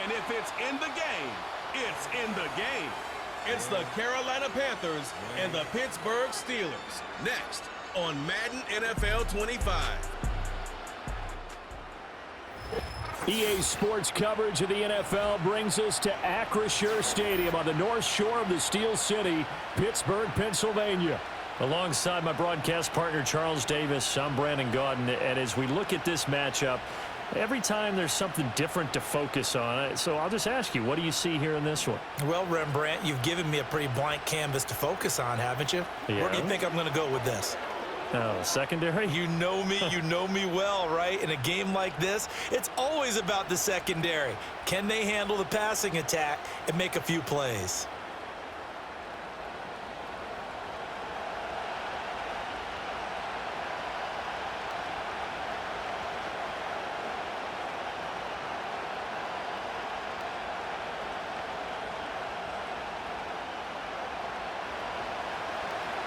And if it's in the game, it's in the game. It's the Carolina Panthers and the Pittsburgh Steelers. Next on Madden NFL 25. EA Sports coverage of the NFL brings us to Acrisure Stadium on the north shore of the Steel City, Pittsburgh, Pennsylvania. Alongside my broadcast partner, Charles Davis, I'm Brandon Gaudin. And as we look at this matchup, every time there's something different to focus on. So I'll just ask you, what do you see here in this one? Well, Rembrandt, you've given me a pretty blank canvas to focus on, haven't you? Yeah. Where do you think I'm going to go with this? Oh, secondary? You know me well, right? In a game like this, it's always about the secondary. Can they handle the passing attack and make a few plays?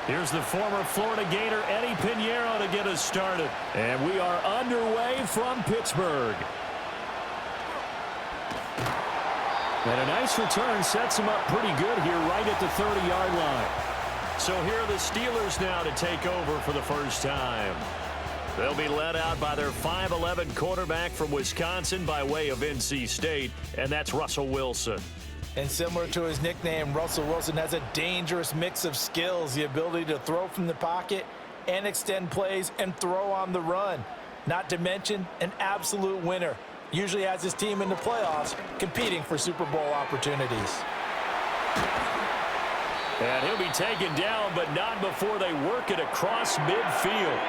Here's the former Florida Gator, Eddie Pinheiro, to get us started. And we are underway from Pittsburgh. And a nice return sets him up pretty good here right at the 30-yard line. So here are the Steelers now to take over for the first time. They'll be led out by their 5'11" quarterback from Wisconsin by way of NC State, and that's Russell Wilson. And similar to his nickname, Russell Wilson has a dangerous mix of skills, the ability to throw from the pocket and extend plays and throw on the run. Not to mention an absolute winner. Usually has his team in the playoffs competing for Super Bowl opportunities. And he'll be taken down, but not before they work it across midfield.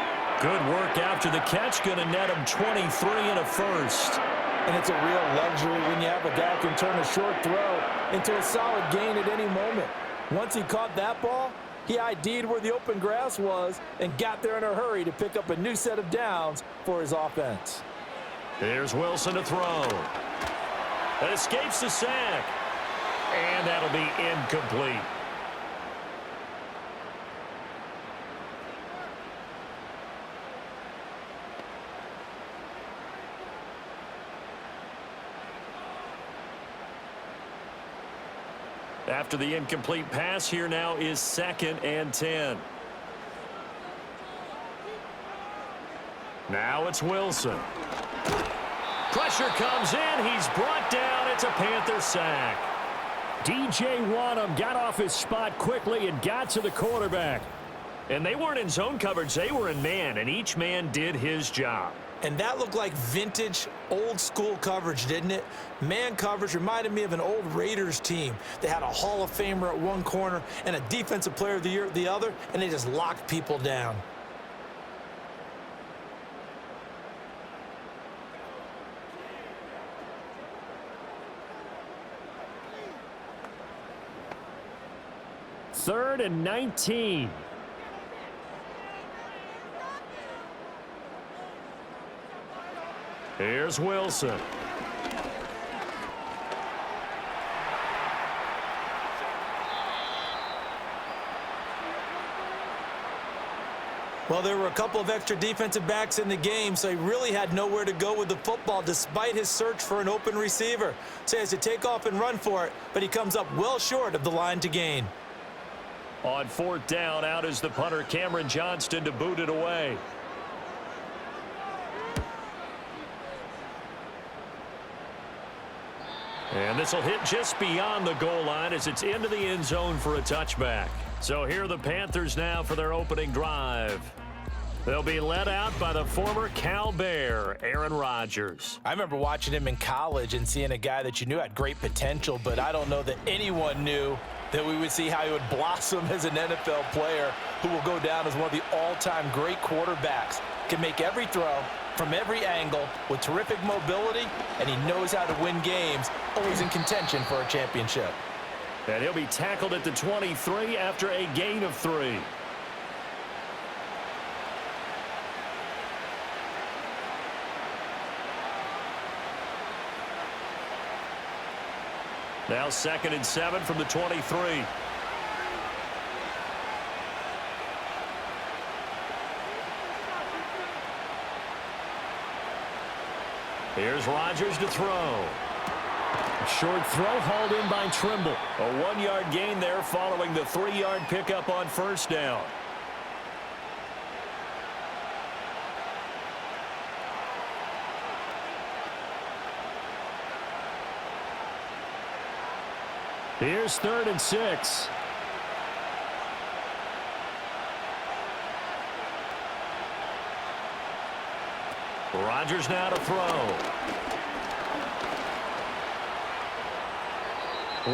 Good work after the catch, going to net him 23 and a first. And it's a real luxury when you have a guy who can turn a short throw into a solid gain at any moment. Once he caught that ball, he ID'd where the open grass was and got there in a hurry to pick up a new set of downs for his offense. Here's Wilson to throw. That escapes the sack. And that'll be incomplete. After the incomplete pass, here now is 2nd and 10. Now it's Wilson. Pressure comes in. He's brought down. It's a Panther sack. DJ Wanham got off his spot quickly and got to the quarterback. And they weren't in zone coverage. They were in man, and each man did his job. And that looked like vintage, old-school coverage, didn't it? Man coverage reminded me of an old Raiders team. They had a Hall of Famer at one corner and a Defensive Player of the Year at the other, and they just locked people down. Third and 19. Here's Wilson. Well, there were a couple of extra defensive backs in the game, so he really had nowhere to go with the football despite his search for an open receiver. So he has to take off and run for it, but he comes up well short of the line to gain. On 4th down, out is the punter, Cameron Johnston, to boot it away. And this will hit just beyond the goal line as it's into the end zone for a touchback. So here are the Panthers now for their opening drive. They'll be led out by the former Cal Bear, Aaron Rodgers. I remember watching him in college and seeing a guy that you knew had great potential, but I don't know that anyone knew that we would see how he would blossom as an NFL player who will go down as one of the all-time great quarterbacks. Can make every throw from every angle with terrific mobility, and he knows how to win games, always in contention for a championship. And he'll be tackled at the 23 after a gain of 3. Now 2nd and 7 from the 23. Here's Rodgers to throw. Short throw hauled in by Trimble. A 1-yard gain there following the 3-yard pickup on first down. Here's 3rd and 6. Rodgers now to throw.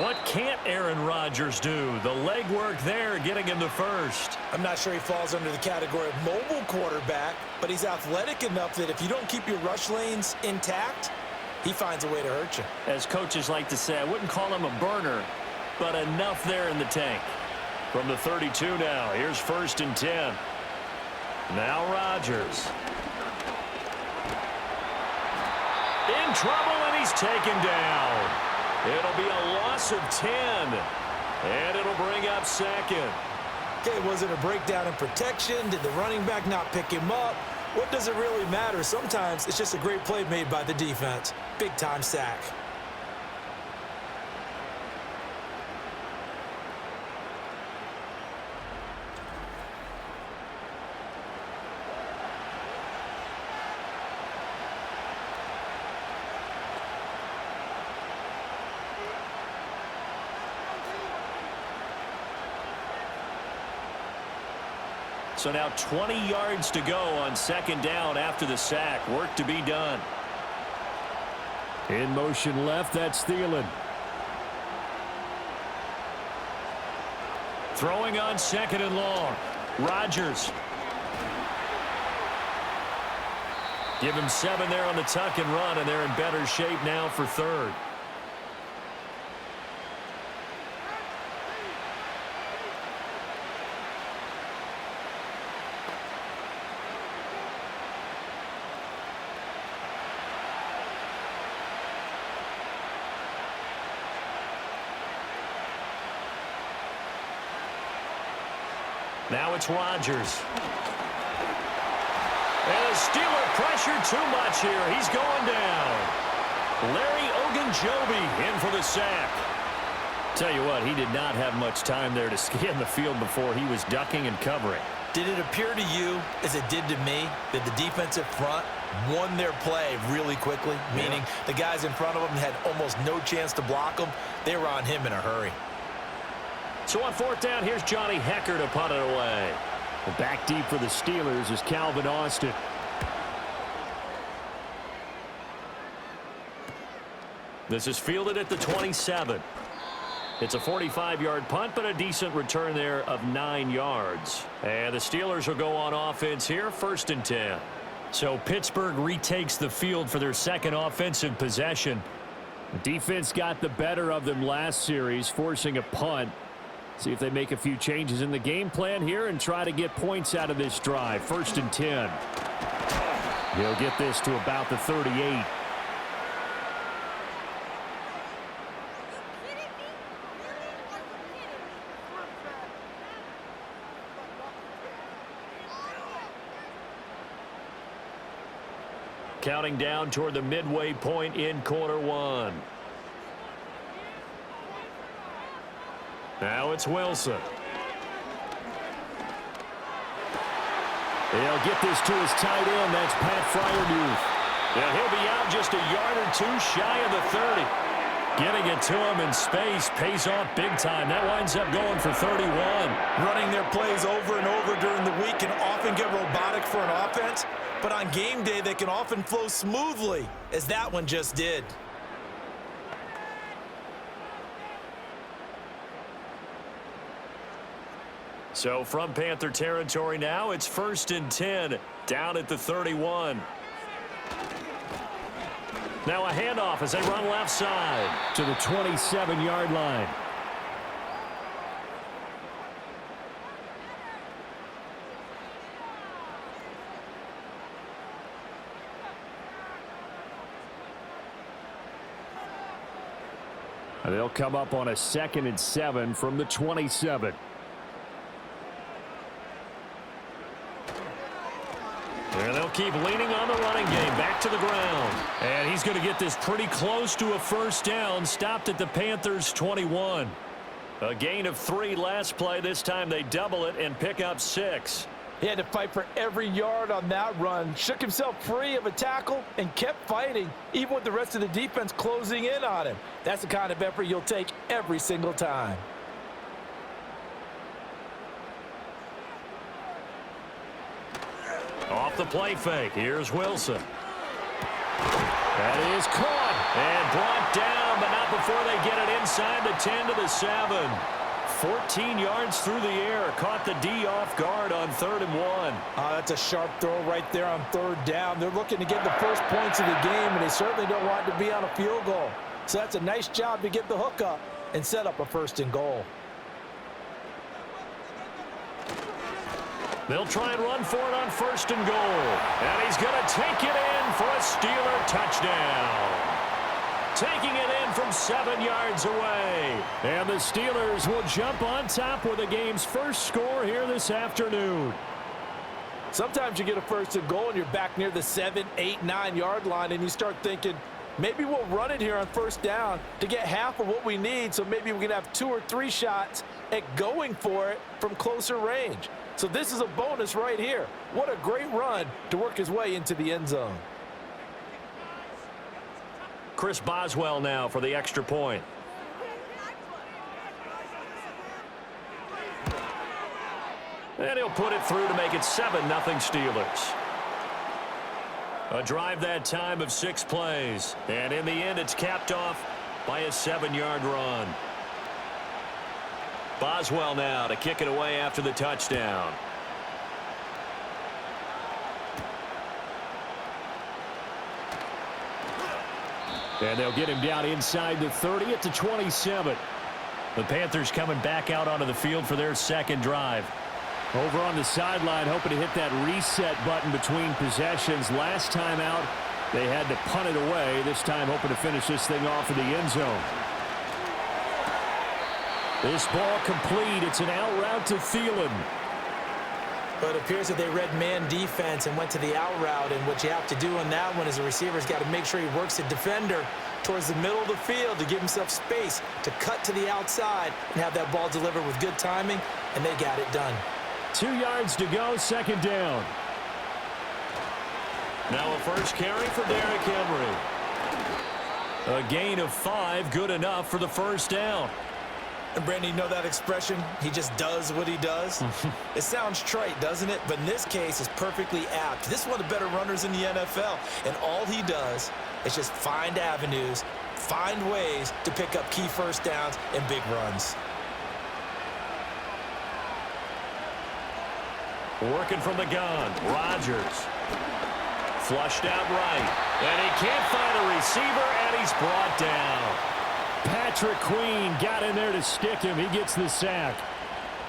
What can't Aaron Rodgers do? The legwork there getting him the first. I'm not sure he falls under the category of mobile quarterback, but he's athletic enough that if you don't keep your rush lanes intact, he finds a way to hurt you. As coaches like to say, I wouldn't call him a burner, but enough there in the tank. From the 32 now, here's 1st and 10. Now Rodgers. In trouble, and he's taken down. It'll be a loss of 10, and it'll bring up 2nd. Okay, was it a breakdown in protection? Did the running back not pick him up? What does it really matter? Sometimes it's just a great play made by the defense. Big-time sack. So now 20 yards to go on 2nd down after the sack. Work to be done. In motion left, that's Thielen. Throwing on 2nd and long. Rodgers. Give him 7 there on the tuck and run, and they're in better shape now for 3rd. Now it's Rodgers. And the Steeler pressure too much here. He's going down. Larry Ogunjobi in for the sack. Tell you what, he did not have much time there to scan the field before he was ducking and covering. Did it appear to you, as it did to me, that the defensive front won their play really quickly? Yeah. Meaning the guys in front of them had almost no chance to block them. They were on him in a hurry. So on 4th down, here's Johnny Hecker to punt it away. And back deep for the Steelers is Calvin Austin. This is fielded at the 27. It's a 45-yard punt, but a decent return there of 9 yards. And the Steelers will go on offense here, 1st and 10. So Pittsburgh retakes the field for their 2nd offensive possession. Defense got the better of them last series, forcing a punt. See if they make a few changes in the game plan here and try to get points out of this drive. 1st and 10. He'll get this to about the 38. Counting down toward the midway point in quarter 1. Now it's Wilson. He'll get this to his tight end. That's Pat Freiermuth. Yeah, he'll be out just a yard or 2 shy of the 30. Getting it to him in space pays off big time. That winds up going for 31. Running their plays over and over during the week can often get robotic for an offense, but on game day they can often flow smoothly, as that one just did. So from Panther territory now, it's 1st and 10 down at the 31. Now a handoff as they run left side to the 27-yard line. And they'll come up on a 2nd and 7 from the 27. And they'll keep leaning on the running game. Back to the ground. And he's going to get this pretty close to a first down. Stopped at the Panthers' 21. A gain of 3 last play. This time they double it and pick up 6. He had to fight for every yard on that run. Shook himself free of a tackle and kept fighting, even with the rest of the defense closing in on him. That's the kind of effort you'll take every single time. Off the play fake. Here's Wilson. That is caught and brought down, but not before they get it inside the 10 to the 7. 14 yards through the air. Caught the D off guard on 3rd and 1. That's a sharp throw right there on 3rd down. They're looking to get the first points of the game, and they certainly don't want it to be on a field goal. So that's a nice job to get the hook up and set up a 1st and goal. They'll try and run for it on 1st and goal. And he's going to take it in for a Steeler touchdown. Taking it in from 7 yards away. And the Steelers will jump on top with the game's first score here this afternoon. Sometimes you get a 1st and goal and you're back near the 7, 8, 9 yard line and you start thinking, maybe we'll run it here on 1st down to get half of what we need, so maybe we can have 2 or 3 shots at going for it from closer range. So this is a bonus right here. What a great run to work his way into the end zone. Chris Boswell now for the extra point. And he'll put it through to make it 7-0 Steelers. A drive that time of 6 plays. And in the end, it's capped off by a 7-yard run. Boswell now to kick it away after the touchdown. And they'll get him down inside the 30 at the 27. The Panthers coming back out onto the field for their second drive. Over on the sideline, hoping to hit that reset button between possessions. Last time out, they had to punt it away. This time hoping to finish this thing off in the end zone. This ball complete. It's an out route to Thielen. But it appears that they read man defense and went to the out route. And what you have to do on that one is the receiver's got to make sure he works the defender towards the middle of the field to give himself space to cut to the outside and have that ball delivered with good timing, and they got it done. 2 yards to go, 2nd down. Now a first carry for Derrick Henry. A gain of 5, good enough for the first down. And Brandon, you know that expression? He just does what he does. It sounds trite, doesn't it? But in this case, it's perfectly apt. This is one of the better runners in the NFL. And all he does is just find avenues, find ways to pick up key first downs and big runs. Working from the gun, Rodgers. Flushed out right. And he can't find a receiver, and he's brought down. Patrick Queen got in there to stick him. He gets the sack.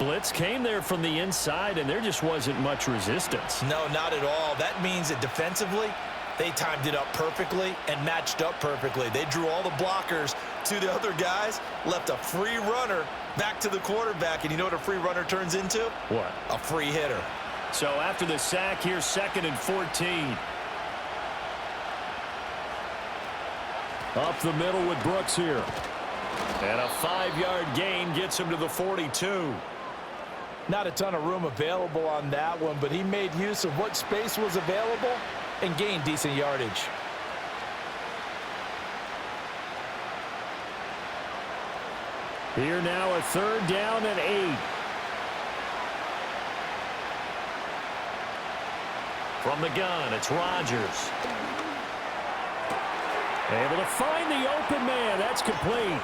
Blitz came there from the inside, and there just wasn't much resistance. No, not at all. That means that defensively, they timed it up perfectly and matched up perfectly. They drew all the blockers to the other guys, left a free runner back to the quarterback. And you know what a free runner turns into? What? A free hitter. So after the sack, here's 2nd and 14. Up the middle with Brooks here. And a 5-yard gain gets him to the 42. Not a ton of room available on that one, but he made use of what space was available and gained decent yardage. Here now a 3rd down and 8. From the gun, it's Rodgers. Able to find the open man. That's complete.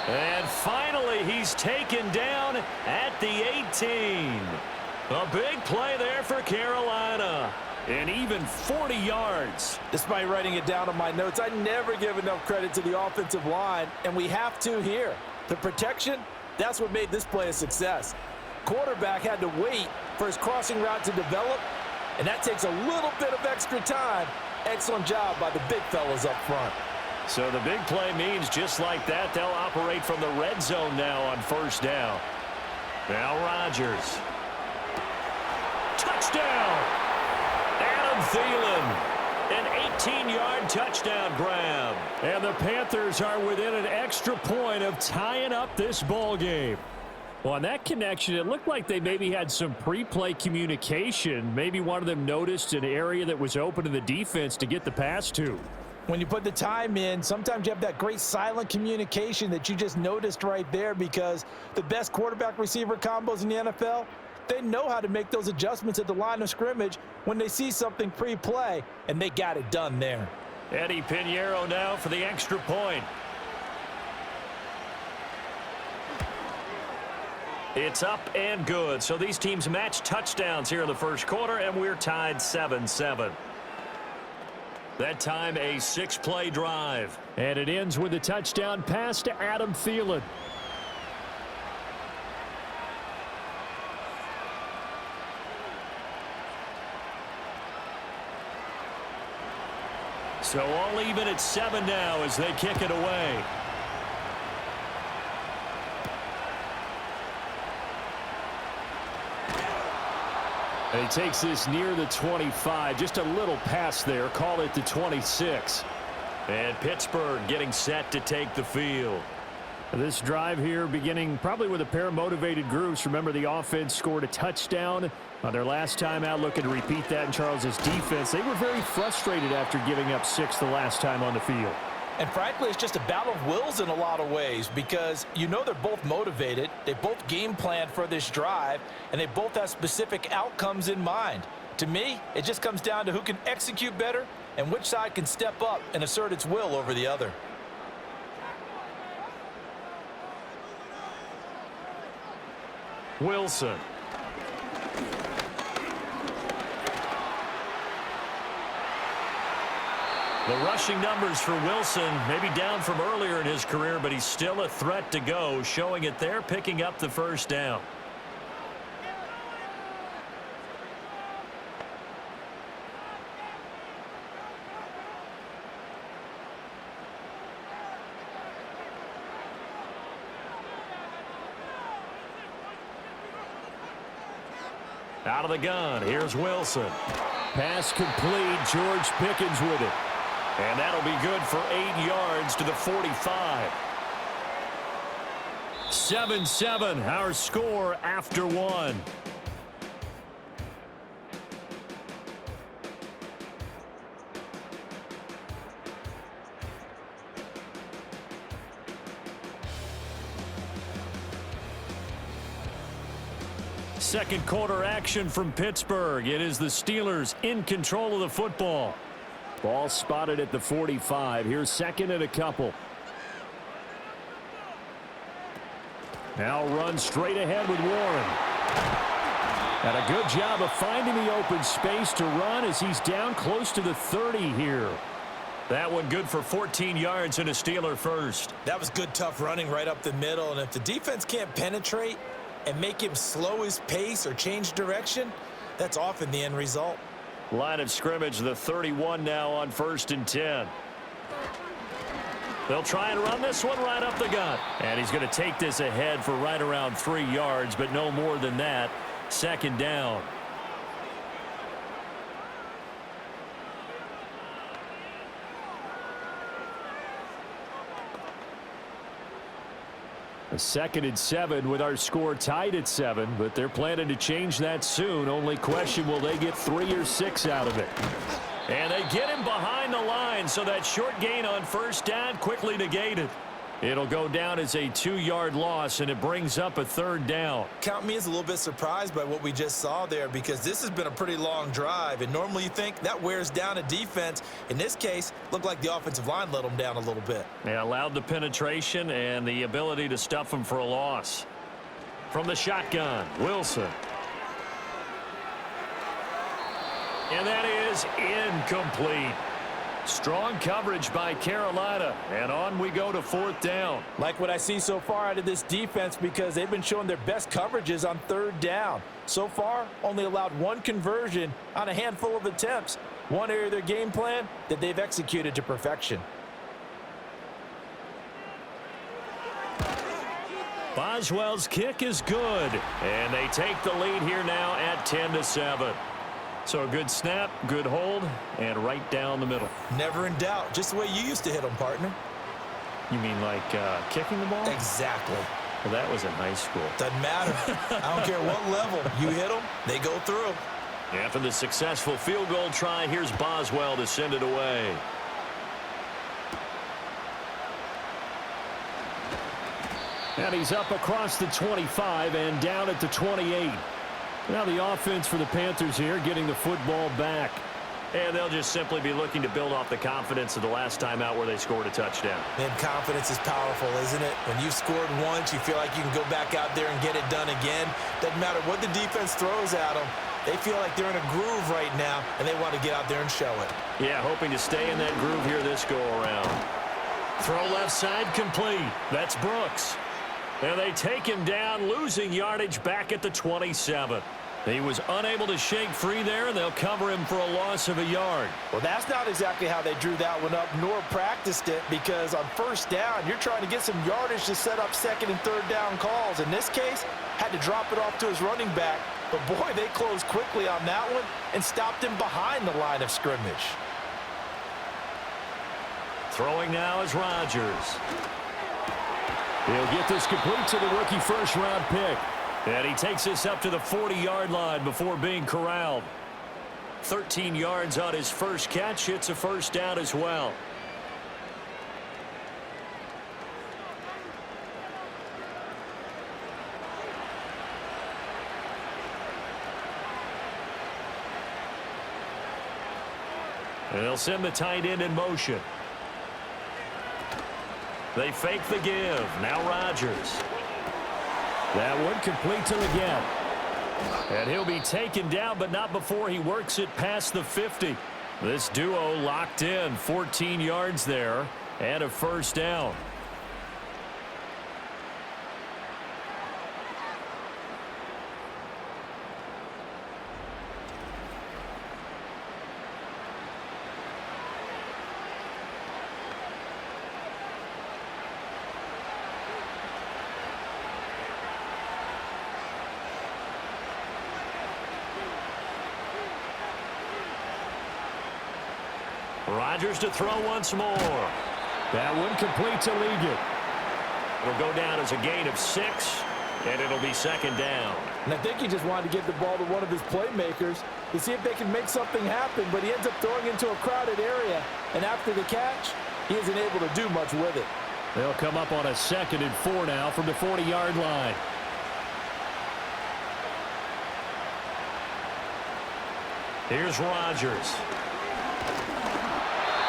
And finally, he's taken down at the 18. A big play there for Carolina. And even 40 yards. Despite writing it down on my notes, I never give enough credit to the offensive line, and we have to here. The protection, that's what made this play a success. Quarterback had to wait for his crossing route to develop, and that takes a little bit of extra time. Excellent job by the big fellas up front. So the big play means just like that, they'll operate from the red zone now on 1st down. Now Rodgers. Touchdown! And a Adam Thielen. An 18-yard touchdown grab. And the Panthers are within an extra point of tying up this ball game. Well, on that connection, it looked like they maybe had some pre-play communication. Maybe one of them noticed an area that was open to the defense to get the pass to. When you put the time in, sometimes you have that great silent communication that you just noticed right there, because the best quarterback-receiver combos in the NFL, they know how to make those adjustments at the line of scrimmage when they see something pre-play, and they got it done there. Eddie Pinheiro now for the extra point. It's up and good. So these teams match touchdowns here in the first quarter, and we're tied 7-7. That time a 6-play drive. And it ends with a touchdown pass to Adam Thielen. So all even at 7 now as they kick it away. And he takes this near the 25. Just a little pass there. Call it the 26. And Pittsburgh getting set to take the field. This drive here beginning probably with a pair of motivated groups. Remember, the offense scored a touchdown on their last time out. Looking to repeat that in Charles's defense. They were very frustrated after giving up 6 the last time on the field. And frankly, it's just a battle of wills in a lot of ways, because you know they're both motivated. They both game planned for this drive, and they both have specific outcomes in mind. To me, it just comes down to who can execute better and which side can step up and assert its will over the other. Wilson. The rushing numbers for Wilson, maybe down from earlier in his career, but he's still a threat to go, showing it there, picking up the first down. Out of the gun, here's Wilson. Pass complete, George Pickens with it. And that'll be good for 8 yards to the 45. 7-7, our score after 1. Second quarter action from Pittsburgh. It is the Steelers in control of the football. Ball spotted at the 45. Here's second and a couple. Now run straight ahead with Warren. And a good job of finding the open space to run as he's down close to the 30 here. That one good for 14 yards and a Steeler first. That was good, tough running right up the middle. And if the defense can't penetrate and make him slow his pace or change direction, that's often the end result. Line of scrimmage, the 31 now on 1st and 10. They'll try and run this one right up the gut. And he's going to take this ahead for right around 3 yards, but no more than that. Second down. A 2nd and 7 with our score tied at 7, but they're planning to change that soon. Only question, will they get 3 or 6 out of it? And they get him behind the line, so that short gain on first down quickly negated. It'll go down as a 2-yard loss, and it brings up a 3rd down. Count me as a little bit surprised by what we just saw there, because this has been a pretty long drive, and normally you think that wears down a defense. In this case, looked like the offensive line let them down a little bit. They allowed the penetration and the ability to stuff them for a loss. From the shotgun, Wilson. And that is incomplete. Strong coverage by Carolina, and on we go to 4th down. Like what I see so far out of this defense, because they've been showing their best coverages on 3rd down. So far, only allowed 1 conversion on a handful of attempts. One area of their game plan that they've executed to perfection. Boswell's kick is good, and they take the lead here now at 10-7. So a good snap, good hold, and right down the middle. Never in doubt. Just the way you used to hit them, partner. You mean like kicking the ball? Exactly. Well, that was in high school. Doesn't matter. I don't care what level. You hit them, they go through. After the successful field goal try, here's Boswell to send it away. And he's up across the 25 and down at the 28. Now the offense for the Panthers here getting the football back. And they'll just simply be looking to build off the confidence of the last time out where they scored a touchdown. And confidence is powerful, isn't it? When you've scored once, you feel like you can go back out there and get it done again. Doesn't matter what the defense throws at them. They feel like they're in a groove right now, and they want to get out there and show it. Yeah, hoping to stay in that groove here this go-around. Throw left side complete. That's Brooks. And they take him down, losing yardage back at the 27. He was unable to shake free there, and they'll cover him for a loss of a yard. Well, that's not exactly how they drew that one up, nor practiced it, because on first down, you're trying to get some yardage to set up second and third down calls. In this case, had to drop it off to his running back. But, boy, they closed quickly on that one and stopped him behind the line of scrimmage. Throwing now is Rodgers. He'll get this complete to the rookie first-round pick. And he takes this up to the 40-yard line before being corralled. 13 yards on his first catch. It's a first down as well. And they'll send the tight end in motion. They fake the give. Now Rodgers. That one complete to Leggett. And he'll be taken down, but not before he works it past the 50. This duo locked in, 14 yards there, and a first down. Rodgers to throw once more. That one complete to Leggett. It'll go down as a gain of 6, and it'll be second down. And I think he just wanted to give the ball to one of his playmakers to see if they can make something happen, but he ends up throwing into a crowded area. And after the catch, he isn't able to do much with it. They'll come up on a 2nd and 4 now from the 40-yard line. Here's Rodgers.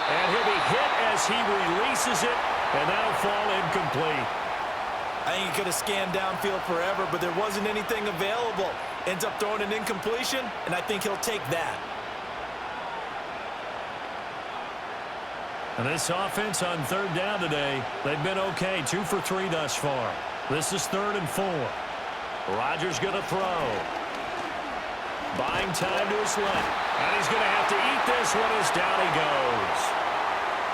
And he'll be hit as he releases it, and that'll fall incomplete. I think he could have scanned downfield forever, but there wasn't anything available. Ends up throwing an incompletion, and I think he'll take that. And this offense on 3rd down today, they've been okay, 2 for 3 thus far. This is 3rd and 4. Rodgers going to throw. Buying time to his left. And he's going to have to eat this one as down he goes.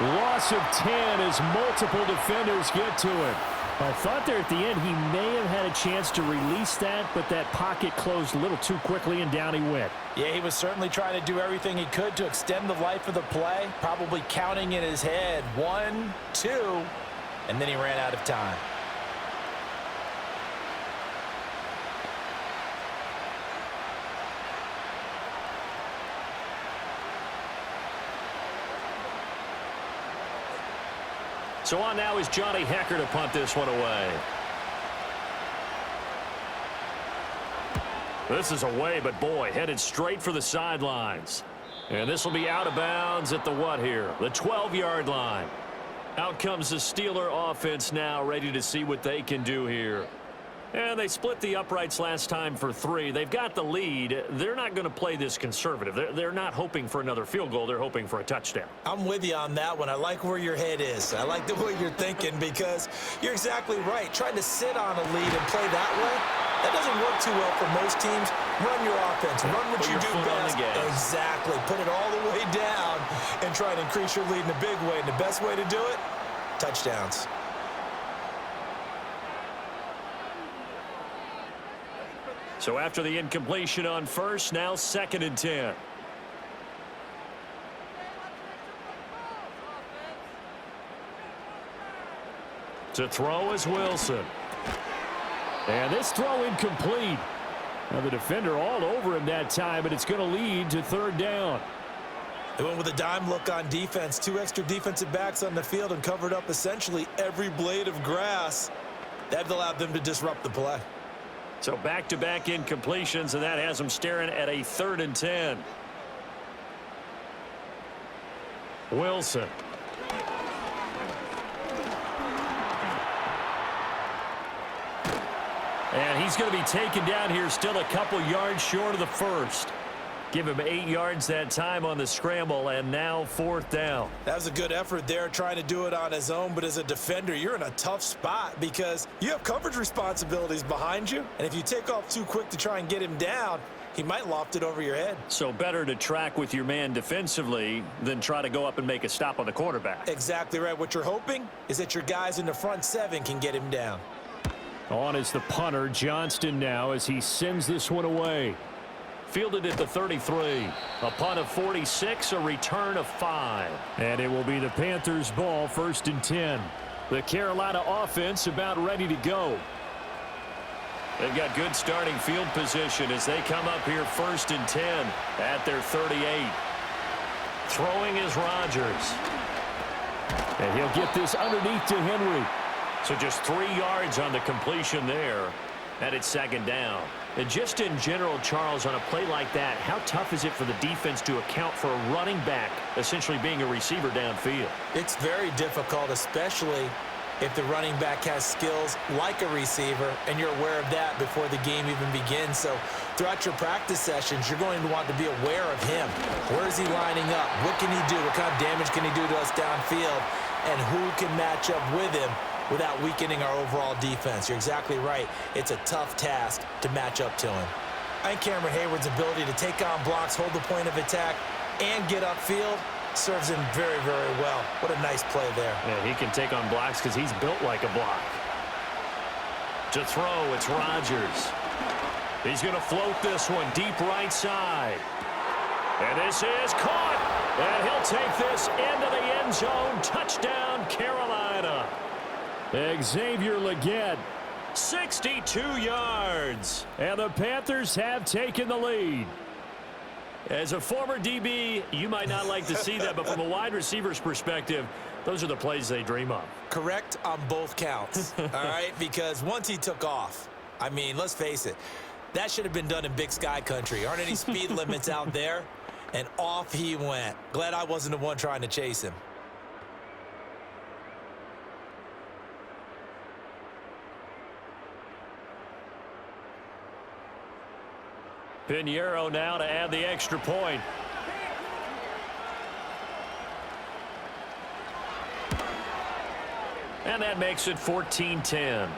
Loss of 10 as multiple defenders get to him. I thought there at the end he may have had a chance to release that, but that pocket closed a little too quickly and down he went. Yeah, he was certainly trying to do everything he could to extend the life of the play, probably counting in his head 1, 2, and then he ran out of time. So on now is Johnny Hecker to punt this one away. This is away, but boy, headed straight for the sidelines. And this will be out of bounds at the what here? The 12-yard line. Out comes the Steeler offense now, ready to see what they can do here. And they split the uprights last time for 3. They've got the lead. They're not going to play this conservative. They're not hoping for another field goal. They're hoping for a touchdown. I'm with you on that one. I like where your head is. I like the way you're thinking because you're exactly right. Trying to sit on a lead and play that way, that doesn't work too well for most teams. Run your offense. Run what you do best. Exactly. Put it all the way down and try to increase your lead in a big way. And the best way to do it, touchdowns. So after the incompletion on first, now 2nd and 10. To throw is Wilson. And this throw incomplete. Now the defender all over him that time, but it's going to lead to third down. They went with a dime look on defense. 2 extra defensive backs on the field and covered up essentially every blade of grass. That allowed them to disrupt the play. So back-to-back incompletions, and that has them staring at a 3rd and 10. Wilson. And he's going to be taken down here, still a couple yards short of the first. Give him 8 yards that time on the scramble, and now 4th down. That was a good effort there, trying to do it on his own, but as a defender, you're in a tough spot because you have coverage responsibilities behind you, and if you take off too quick to try and get him down, he might loft it over your head. So better to track with your man defensively than try to go up and make a stop on the quarterback. Exactly right. What you're hoping is that your guys in the front 7 can get him down. On is the punter, Johnston, now as he sends this one away. Fielded at the 33. A punt of 46, a return of 5. And it will be the Panthers' ball, 1st and 10. The Carolina offense about ready to go. They've got good starting field position as they come up here 1st and 10 at their 38. Throwing is Rodgers. And he'll get this underneath to Henry. So just 3 yards on the completion there. And it's 2nd down. And just in general, Charles, on a play like that, how tough is it for the defense to account for a running back essentially being a receiver downfield? It's very difficult, especially if the running back has skills like a receiver, and you're aware of that before the game even begins. So throughout your practice sessions, you're going to want to be aware of him. Where is he lining up? What can he do? What kind of damage can he do to us downfield? And who can match up with him without weakening our overall defense? You're exactly right. It's a tough task to match up to him. I think Cameron Hayward's ability to take on blocks, hold the point of attack, and get upfield serves him very, very well. What a nice play there. Yeah, he can take on blocks because he's built like a block. To throw, it's Rodgers. He's going to float this one deep right side. And this is caught. And he'll take this into the end zone. Touchdown, Carolina. Xavier Legette, 62 yards. And the Panthers have taken the lead. As a former DB, you might not like to see that, but from a wide receiver's perspective, those are the plays they dream of. Correct on both counts, all right? Because once he took off, I mean, let's face it, that should have been done in Big Sky country. Aren't any speed limits out there? And off he went. Glad I wasn't the one trying to chase him. Pinheiro now to add the extra point. And that makes it 14-10.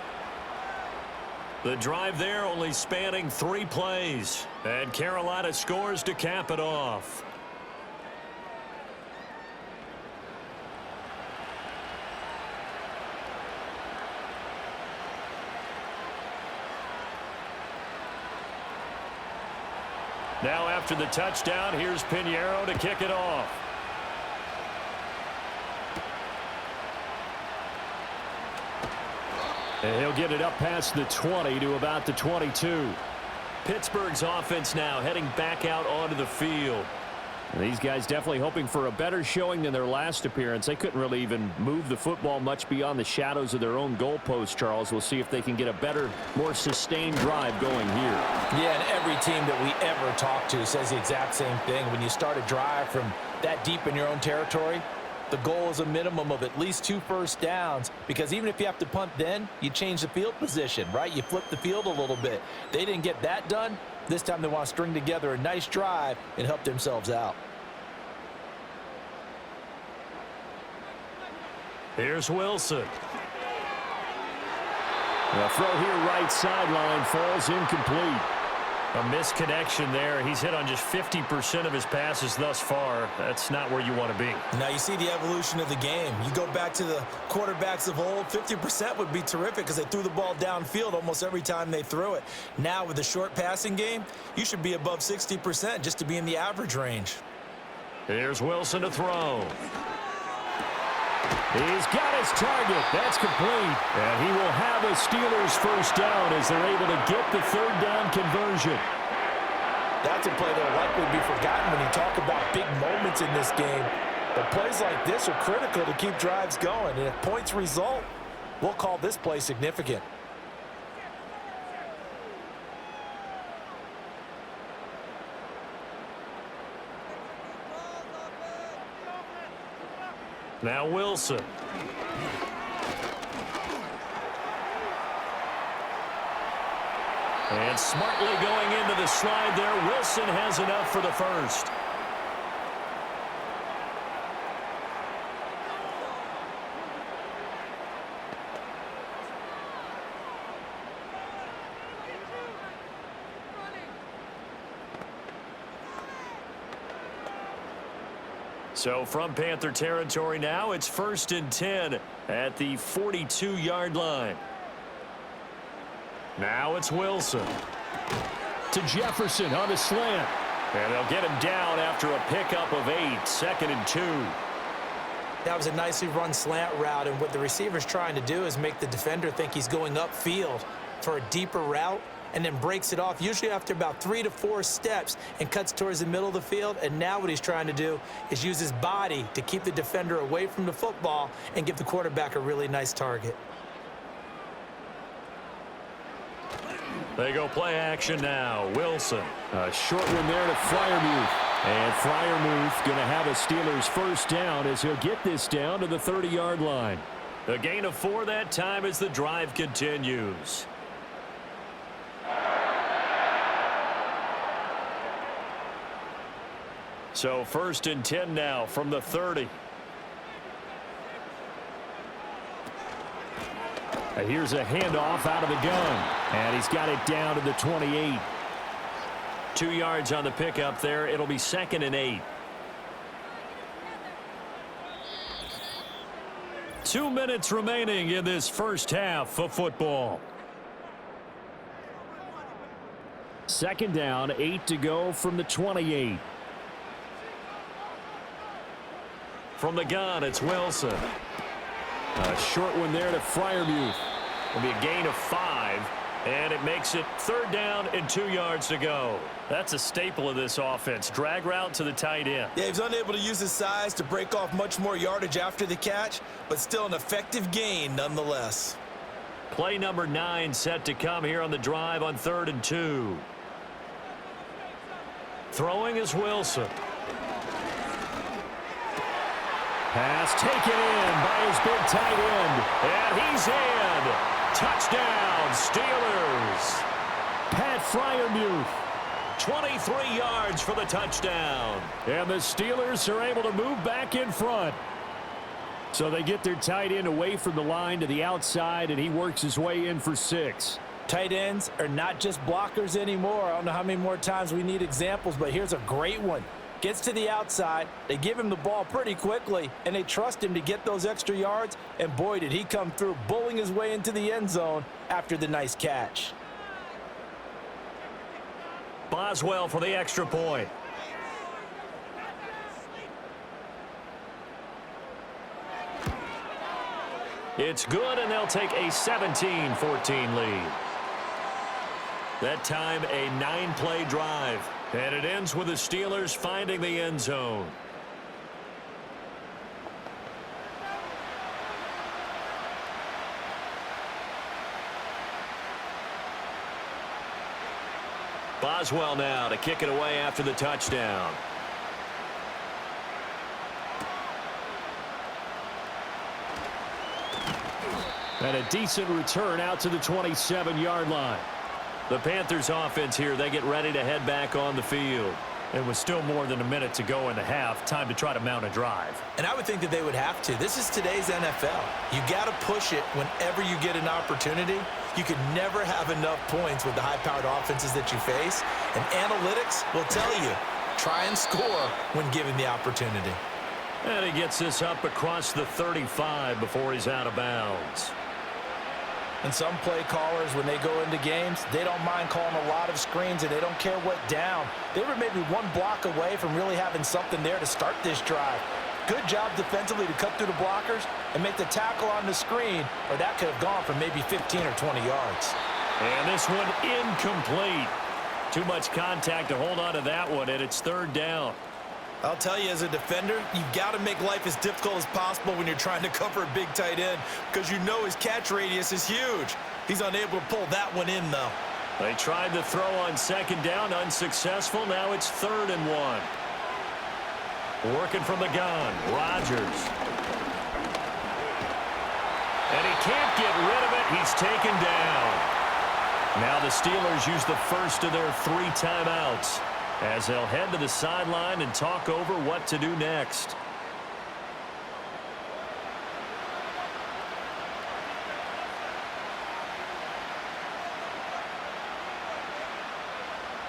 The drive there only spanning 3 plays. And Carolina scores to cap it off. Now after the touchdown, here's Pinheiro to kick it off. And he'll get it up past the 20 to about the 22. Pittsburgh's offense now heading back out onto the field. And these guys definitely hoping for a better showing than their last appearance. They couldn't really even move the football much beyond the shadows of their own goalpost, Charles. We'll see if they can get a better, more sustained drive going here. Yeah, and every team that we ever talk to says the exact same thing. When you start a drive from that deep in your own territory, the goal is a minimum of at least 2 first downs, because even if you have to punt then, you change the field position, right? You flip the field a little bit. They didn't get that done. This time they want to string together a nice drive and help themselves out. Here's Wilson. The throw here right sideline falls incomplete. A misconnection there. He's hit on just 50% of his passes thus far. That's not where you want to be. Now you see the evolution of the game. You go back to the quarterbacks of old, 50% would be terrific because they threw the ball downfield almost every time they threw it. Now with the short passing game, you should be above 60% just to be in the average range. Here's Wilson to throw. He's got his target. That's complete. And he will have a Steelers first down as they're able to get the third down conversion. That's a play that will likely be forgotten when you talk about big moments in this game. But plays like this are critical to keep drives going. And if points result, we'll call this play significant. Now Wilson. And smartly going into the slide there. Wilson has enough for the first. So from Panther territory now, it's 1st and 10 at the 42-yard line. Now it's Wilson. To Jefferson on the slant. And they'll get him down after a pickup of 8, 2nd and 2. That was a nicely run slant route, and what the receiver's trying to do is make the defender think he's going upfield for a deeper route, and then breaks it off, usually after about 3 to 4 steps, and cuts towards the middle of the field. And now what he's trying to do is use his body to keep the defender away from the football and give the quarterback a really nice target. They go play action now. Wilson. A short one there to Freiermuth. And Freiermuth going to have a Steelers first down as he'll get this down to the 30-yard line. A gain of 4 that time as the drive continues. So 1st and 10 now from the 30. And here's a handoff out of the gun. And he's got it down to the 28. 2 yards on the pickup there. It'll be 2nd and 8. 2 minutes remaining in this first half of football. 2nd down, 8 to go from the 28. From the gun, it's Wilson. A short one there to Freiermuth. It'll be a gain of 5, and it makes it 3rd down and 2 yards to go. That's a staple of this offense. Drag route to the tight end. Yeah, he's unable to use his size to break off much more yardage after the catch, but still an effective gain nonetheless. Play number 9 set to come here on the drive on 3rd and 2. Throwing is Wilson. Pass taken in by his big tight end. And he's in. Touchdown, Steelers. Pat Freiermuth. 23 yards for the touchdown. And the Steelers are able to move back in front. So they get their tight end away from the line to the outside, and he works his way in for 6. Tight ends are not just blockers anymore. I don't know how many more times we need examples, but here's a great one. Gets to the outside, they give him the ball pretty quickly, and they trust him to get those extra yards, and boy, did he come through, bullying his way into the end zone after the nice catch. Boswell for the extra point. It's good, and they'll take a 17-14 lead. That time, a 9-play drive. And it ends with the Steelers finding the end zone. Boswell now to kick it away after the touchdown. And a decent return out to the 27-yard line. The Panthers offense here, they get ready to head back on the field. It was still more than a minute to go in the half. Time to try to mount a drive. And I would think that they would have to. This is today's NFL. You got to push it whenever you get an opportunity. You can never have enough points with the high-powered offenses that you face. And analytics will tell you, try and score when given the opportunity. And he gets this up across the 35 before he's out of bounds. And some play callers, when they go into games, they don't mind calling a lot of screens, and they don't care what down. They were maybe one block away from really having something there to start this drive. good job defensively to cut through the blockers and make the tackle on the screen, or that could have gone for maybe 15 or 20 yards. And this one incomplete. Too much contact to hold on to that one, and it's third down. I'll tell you, as a defender, you've got to make life as difficult as possible when you're trying to cover a big tight end, because you know his catch radius is huge. He's unable to pull that one in, though. They tried to throw on second down, unsuccessful. Now it's 3rd and 1. Working from the gun, Rodgers. And he can't get rid of it. He's taken down. Now the Steelers use the first of their 3 timeouts as they'll head to the sideline and talk over what to do next.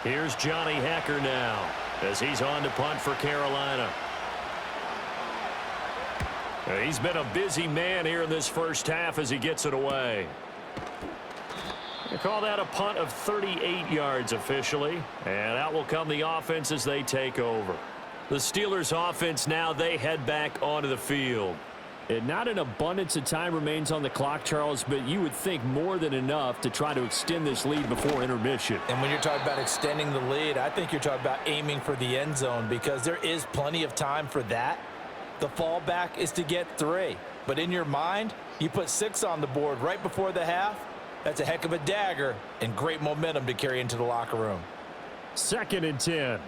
Here's Johnny Hacker now as he's on to punt for Carolina. He's been a busy man here in this first half as he gets it away. They call that a punt of 38 yards officially, and out will come the offense as they take over. The Steelers offense now, they head back onto the field. And not an abundance of time remains on the clock, Charles, but you would think more than enough to try to extend this lead before intermission. And when you're talking about extending the lead, I think you're talking about aiming for the end zone, because there is plenty of time for that. The fallback is to get 3. But in your mind, you put 6 on the board right before the half. That's a heck of a dagger and great momentum to carry into the locker room. 2nd and 10.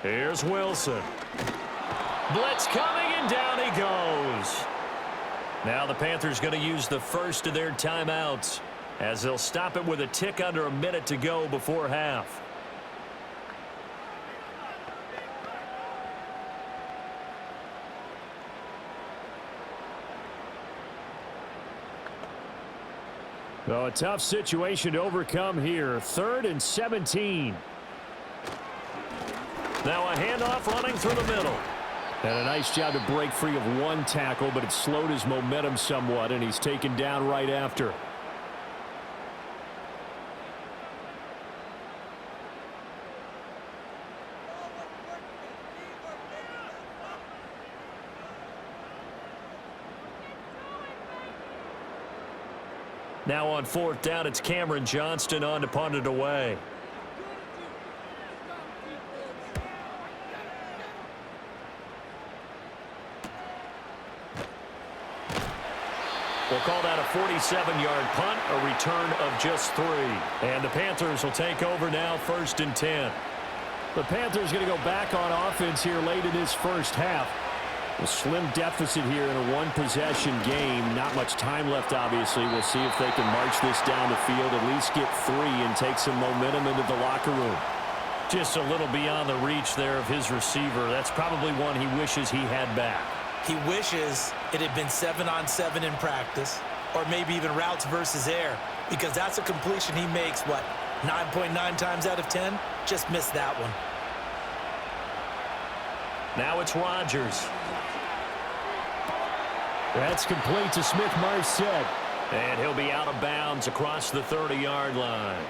Here's Wilson. Blitz coming, and down he goes. Now the Panthers going to use the first of their timeouts as they'll stop it with a tick under a minute to go before half. So a tough situation to overcome here. 3rd and 17. Now a handoff running through the middle. And a nice job to break free of 1 tackle, but it slowed his momentum somewhat, and he's taken down right after. Now on 4th down, it's Cameron Johnston on to punt it away. We'll call that a 47-yard punt, a return of just 3. And the Panthers will take over now, 1st and 10. The Panthers going to go back on offense here late in this first half. A slim deficit here in a 1-possession game. Not much time left, obviously. We'll see if they can march this down the field, at least get 3 and take some momentum into the locker room. Just a little beyond the reach there of his receiver. That's probably one he wishes he had back. He wishes it had been 7-on-7 in practice, or maybe even routes versus air, because that's a completion he makes, 9.9 times out of 10? Just missed that one. Now it's Rodgers. That's complete to Smith-Marset. And he'll be out of bounds across the 30-yard line.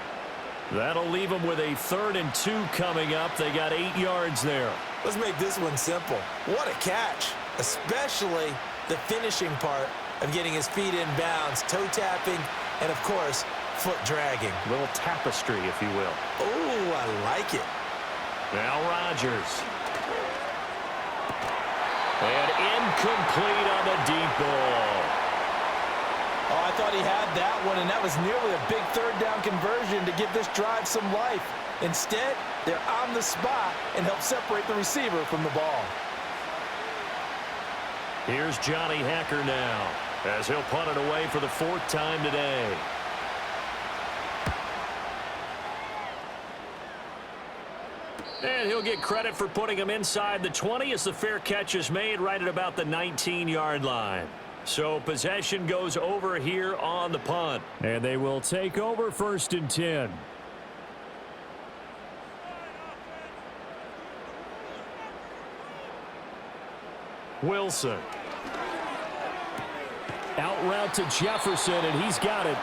That'll leave him with a 3rd and 2 coming up. They got 8 yards there. Let's make this one simple. What a catch, especially the finishing part of getting his feet in bounds, toe tapping, and, of course, foot dragging. A little tapestry, if you will. Oh, I like it. Now Rodgers. And incomplete on the deep ball. Oh, I thought he had that one, and that was nearly a big 3rd down conversion to give this drive some life. Instead, they're on the spot and help separate the receiver from the ball. Here's Johnny Hacker now as he'll punt it away for the 4th time today. And he'll get credit for putting him inside the 20 as the fair catch is made right at about the 19-yard line. So possession goes over here on the punt. And they will take over 1st and 10. Wilson. Out route to Jefferson, and he's got it.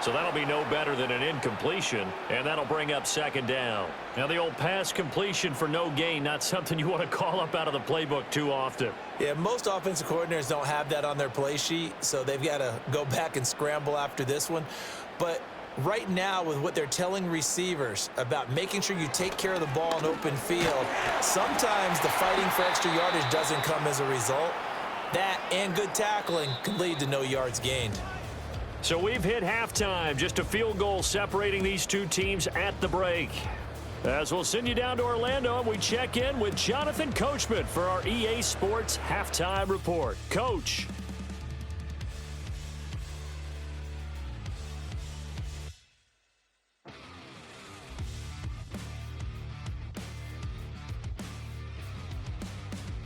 So that'll be no better than an incompletion, and that'll bring up second down. Now, the old pass completion for no gain, not something you want to call up out of the playbook too often. Yeah, most offensive coordinators don't have that on their play sheet, so they've got to go back and scramble after this one. But right now, with what they're telling receivers about making sure you take care of the ball in open field, sometimes the fighting for extra yardage doesn't come as a result. That and good tackling can lead to no yards gained. So we've hit halftime, just a field goal separating these two teams at the break. As we'll send you down to Orlando, and we check in with Jonathan Coachman for our EA Sports Halftime Report. Coach.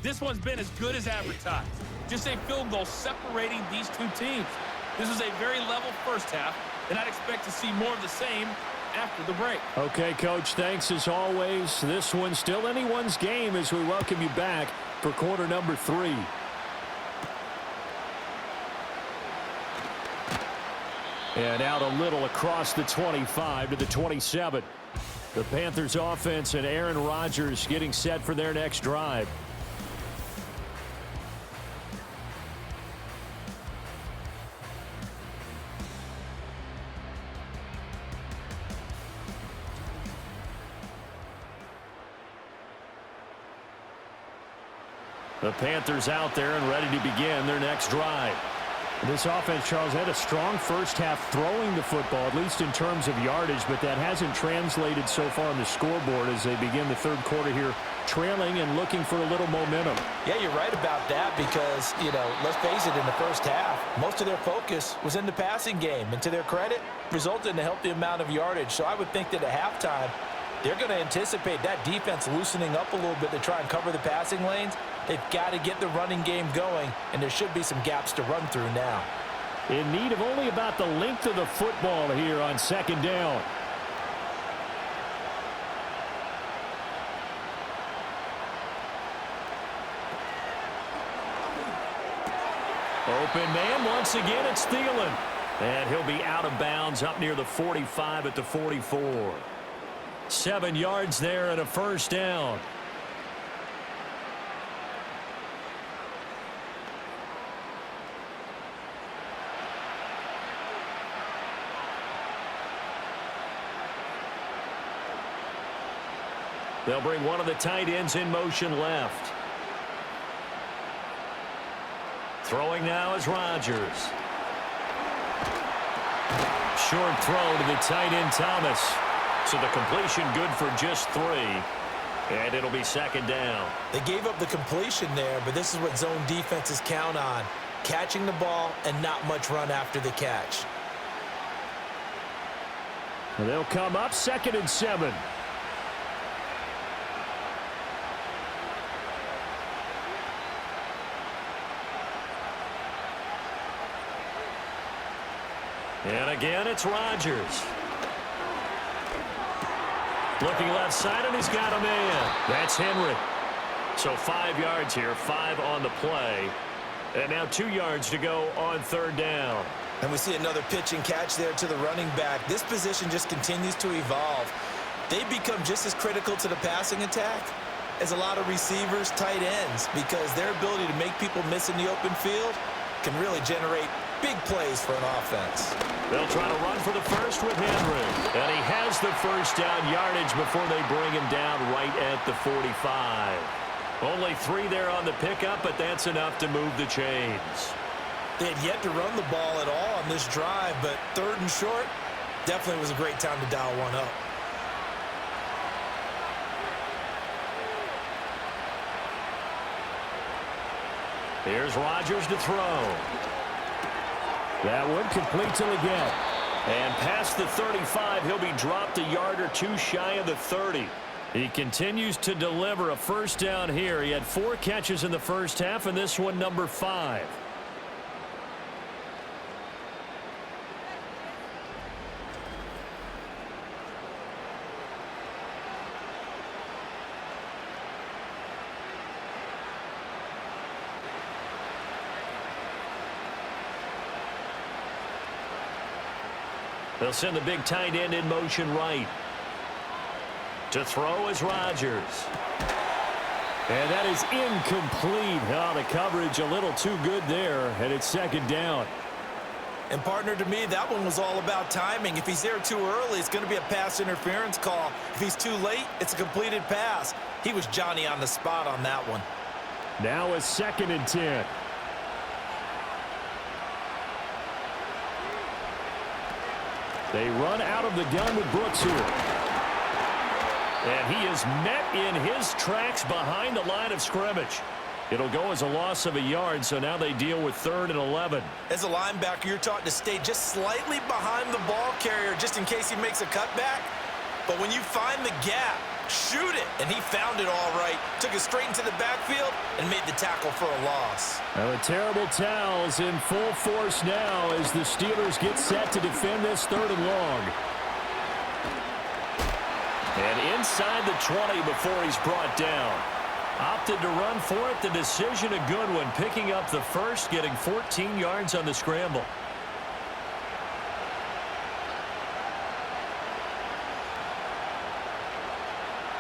This one's been as good as advertised. Just a field goal separating these two teams. This was a very level first half, and I'd expect to see more of the same after the break. Okay, Coach, thanks as always. This one's still anyone's game as we welcome you back for quarter number 3. And out a little across the 25 to the 27. The Panthers offense and Aaron Rodgers getting set for their next drive. The Panthers out there and ready to begin their next drive. This offense, Charles, had a strong first half throwing the football, at least in terms of yardage, but that hasn't translated so far on the scoreboard as they begin the third quarter here, trailing and looking for a little momentum. Yeah, you're right about that because, let's face it, in the first half, most of their focus was in the passing game. And to their credit, resulted in a healthy amount of yardage. So I would think that at halftime, they're going to anticipate that defense loosening up a little bit to try and cover the passing lanes. They've got to get the running game going, and there should be some gaps to run through now. In need of only about the length of the football here on second down. Open man once again, it's Thielen. And he'll be out of bounds up near the 45 at the 44. 7 yards there and a first down. They'll bring one of the tight ends in motion left. Throwing now is Rodgers. Short throw to the tight end Thomas. So the completion good for just 3. And it'll be second down. They gave up the completion there, but this is what zone defenses count on. Catching the ball and not much run after the catch. And they'll come up 2nd and 7. And again, it's Rodgers. Looking left side, and he's got a man. That's Henry. So 5 yards here, 5 on the play. And now 2 yards to go on third down. And we see another pitch and catch there to the running back. This position just continues to evolve. They become just as critical to the passing attack as a lot of receivers, tight ends, because their ability to make people miss in the open field can really generate big plays for an offense. They'll try to run for the first with Henry. And he has the first down yardage before they bring him down right at the 45. Only 3 there on the pickup, but that's enough to move the chains. They had yet to run the ball at all on this drive, but 3rd and short definitely was a great time to dial one up. Here's Rodgers to throw. That one complete till again. And past the 35, he'll be dropped a yard or 2 shy of the 30. He continues to deliver a first down here. He had 4 catches in the first half, and this one number 5. They'll send the big tight end in motion right. To throw is Rodgers. And that is incomplete. Oh, the coverage a little too good there, and it's second down. And partner, to me, that one was all about timing. If he's there too early, it's going to be a pass interference call. If he's too late, it's a completed pass. He was Johnny on the spot on that one. Now a 2nd and 10. They run out of the gun with Brooks here. And he is met in his tracks behind the line of scrimmage. It'll go as a loss of a yard, so now they deal with 3rd and 11. As a linebacker, you're taught to stay just slightly behind the ball carrier just in case he makes a cutback. But when you find the gap, shoot it. And he found it all right. Took it straight into the backfield and made the tackle for a loss. Now the terrible towels in full force now as the Steelers get set to defend this 3rd and long. And inside the 20 before he's brought down. Opted to run for it. The decision a good one. Picking up the first, getting 14 yards on the scramble.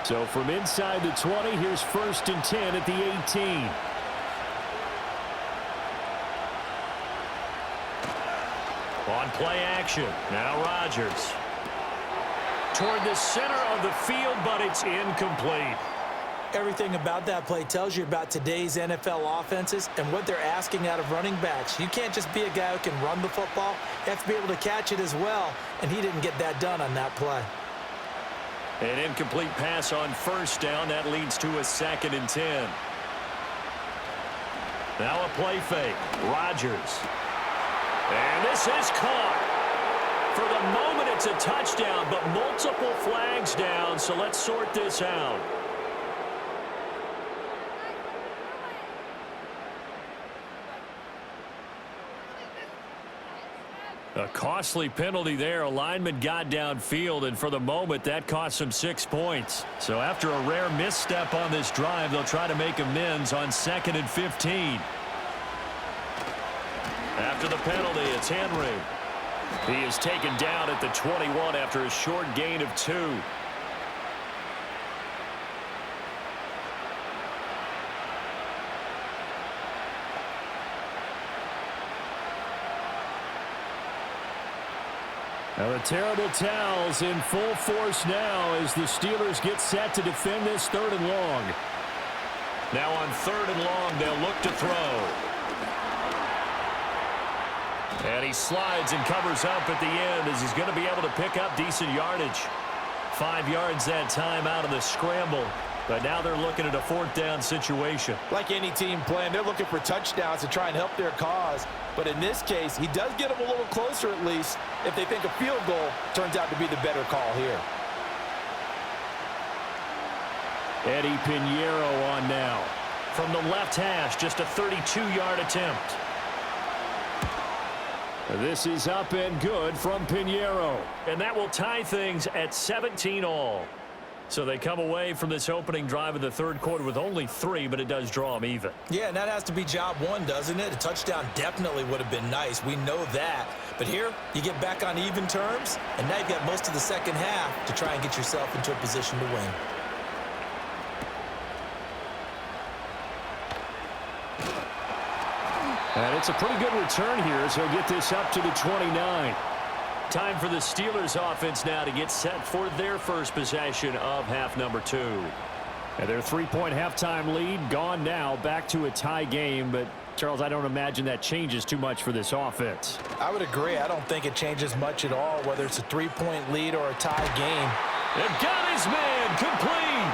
So from inside the 20, here's 1st and 10 at the 18. On play action. Now Rodgers. Toward the center of the field, but it's incomplete. Everything about that play tells you about today's NFL offenses and what they're asking out of running backs. You can't just be a guy who can run the football. You have to be able to catch it as well, and he didn't get that done on that play. An incomplete pass on 1st down. That leads to a 2nd and 10. Now a play fake. Rodgers. And this is caught. For the moment, it's a touchdown, but multiple flags down, so let's sort this out. A costly penalty there. A lineman got downfield, and for the moment, that cost him 6 points. So after a rare misstep on this drive, they'll try to make amends on 2nd and 15. After the penalty, it's Henry. He is taken down at the 21 after a short gain of 2. Now the terrible towels in full force now as the Steelers get set to defend this 3rd and long. Now on 3rd and long, they'll look to throw. And he slides and covers up at the end as he's going to be able to pick up decent yardage. 5 yards that time out of the scramble. But now they're looking at a 4th down situation. Like any team playing, they're looking for touchdowns to try and help their cause. But in this case, he does get them a little closer at least if they think a field goal turns out to be the better call here. Eddie Pinheiro on now. From the left hash, just a 32-yard attempt. This is up and good from Pinheiro. And that will tie things at 17 all. So they come away from this opening drive of the 3rd quarter with only 3, but it does draw them even. Yeah, and that has to be job 1, doesn't it? A touchdown definitely would have been nice. We know that. But here, you get back on even terms, and now you've got most of the second half to try and get yourself into a position to win. And it's a pretty good return here, so get this up to the 29. Time for the Steelers offense now to get set for their first possession of half number 2. And their 3-point halftime lead gone now, back to a tie game. But, Charles, I don't imagine that changes too much for this offense. I would agree. I don't think it changes much at all, whether it's a 3-point lead or a tie game. They've got his man complete.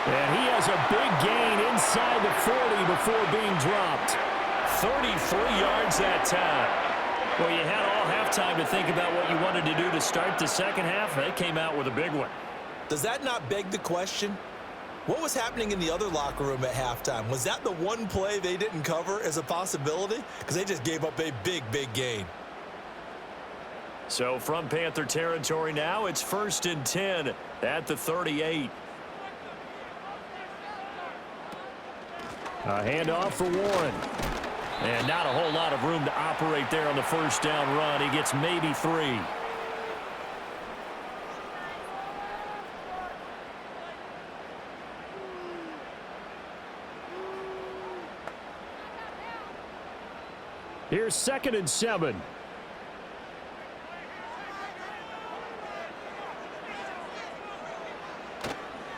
And he has a big gain inside the 40 before being dropped. 33 yards that time. Well, you had all halftime to think about what you wanted to do to start the second half. They came out with a big one. Does that not beg the question? What was happening in the other locker room at halftime? Was that the one play they didn't cover as a possibility? Because they just gave up a big, big gain. So from Panther territory now, it's 1st and 10 at the 38. A handoff for Warren. And not a whole lot of room to operate there on the 1st down run. He gets maybe 3. Here's 2nd and 7.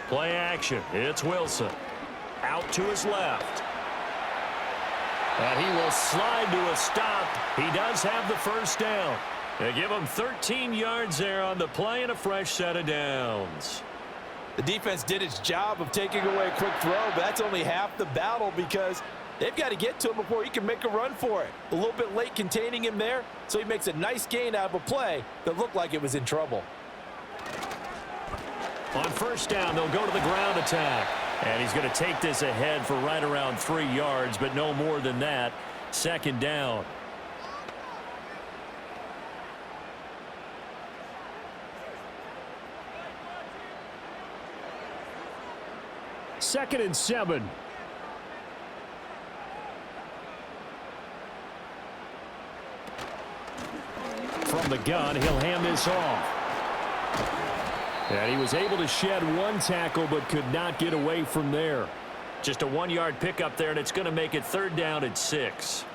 Play action. It's Wilson. Out to his left. And he will slide to a stop. He does have the first down. They give him 13 yards there on the play and a fresh set of downs. The defense did its job of taking away a quick throw, but that's only half the battle because they've got to get to him before he can make a run for it. A little bit late containing him there, so he makes a nice gain out of a play that looked like it was in trouble. On first down, they'll go to the ground attack. And he's going to take this ahead for right around 3 yards, but no more than that. 2nd down. Second and 7. From the gun, he'll hand this off. And he was able to shed one tackle but could not get away from there. Just a 1-yard pickup there, and it's going to make it 3rd down and 6.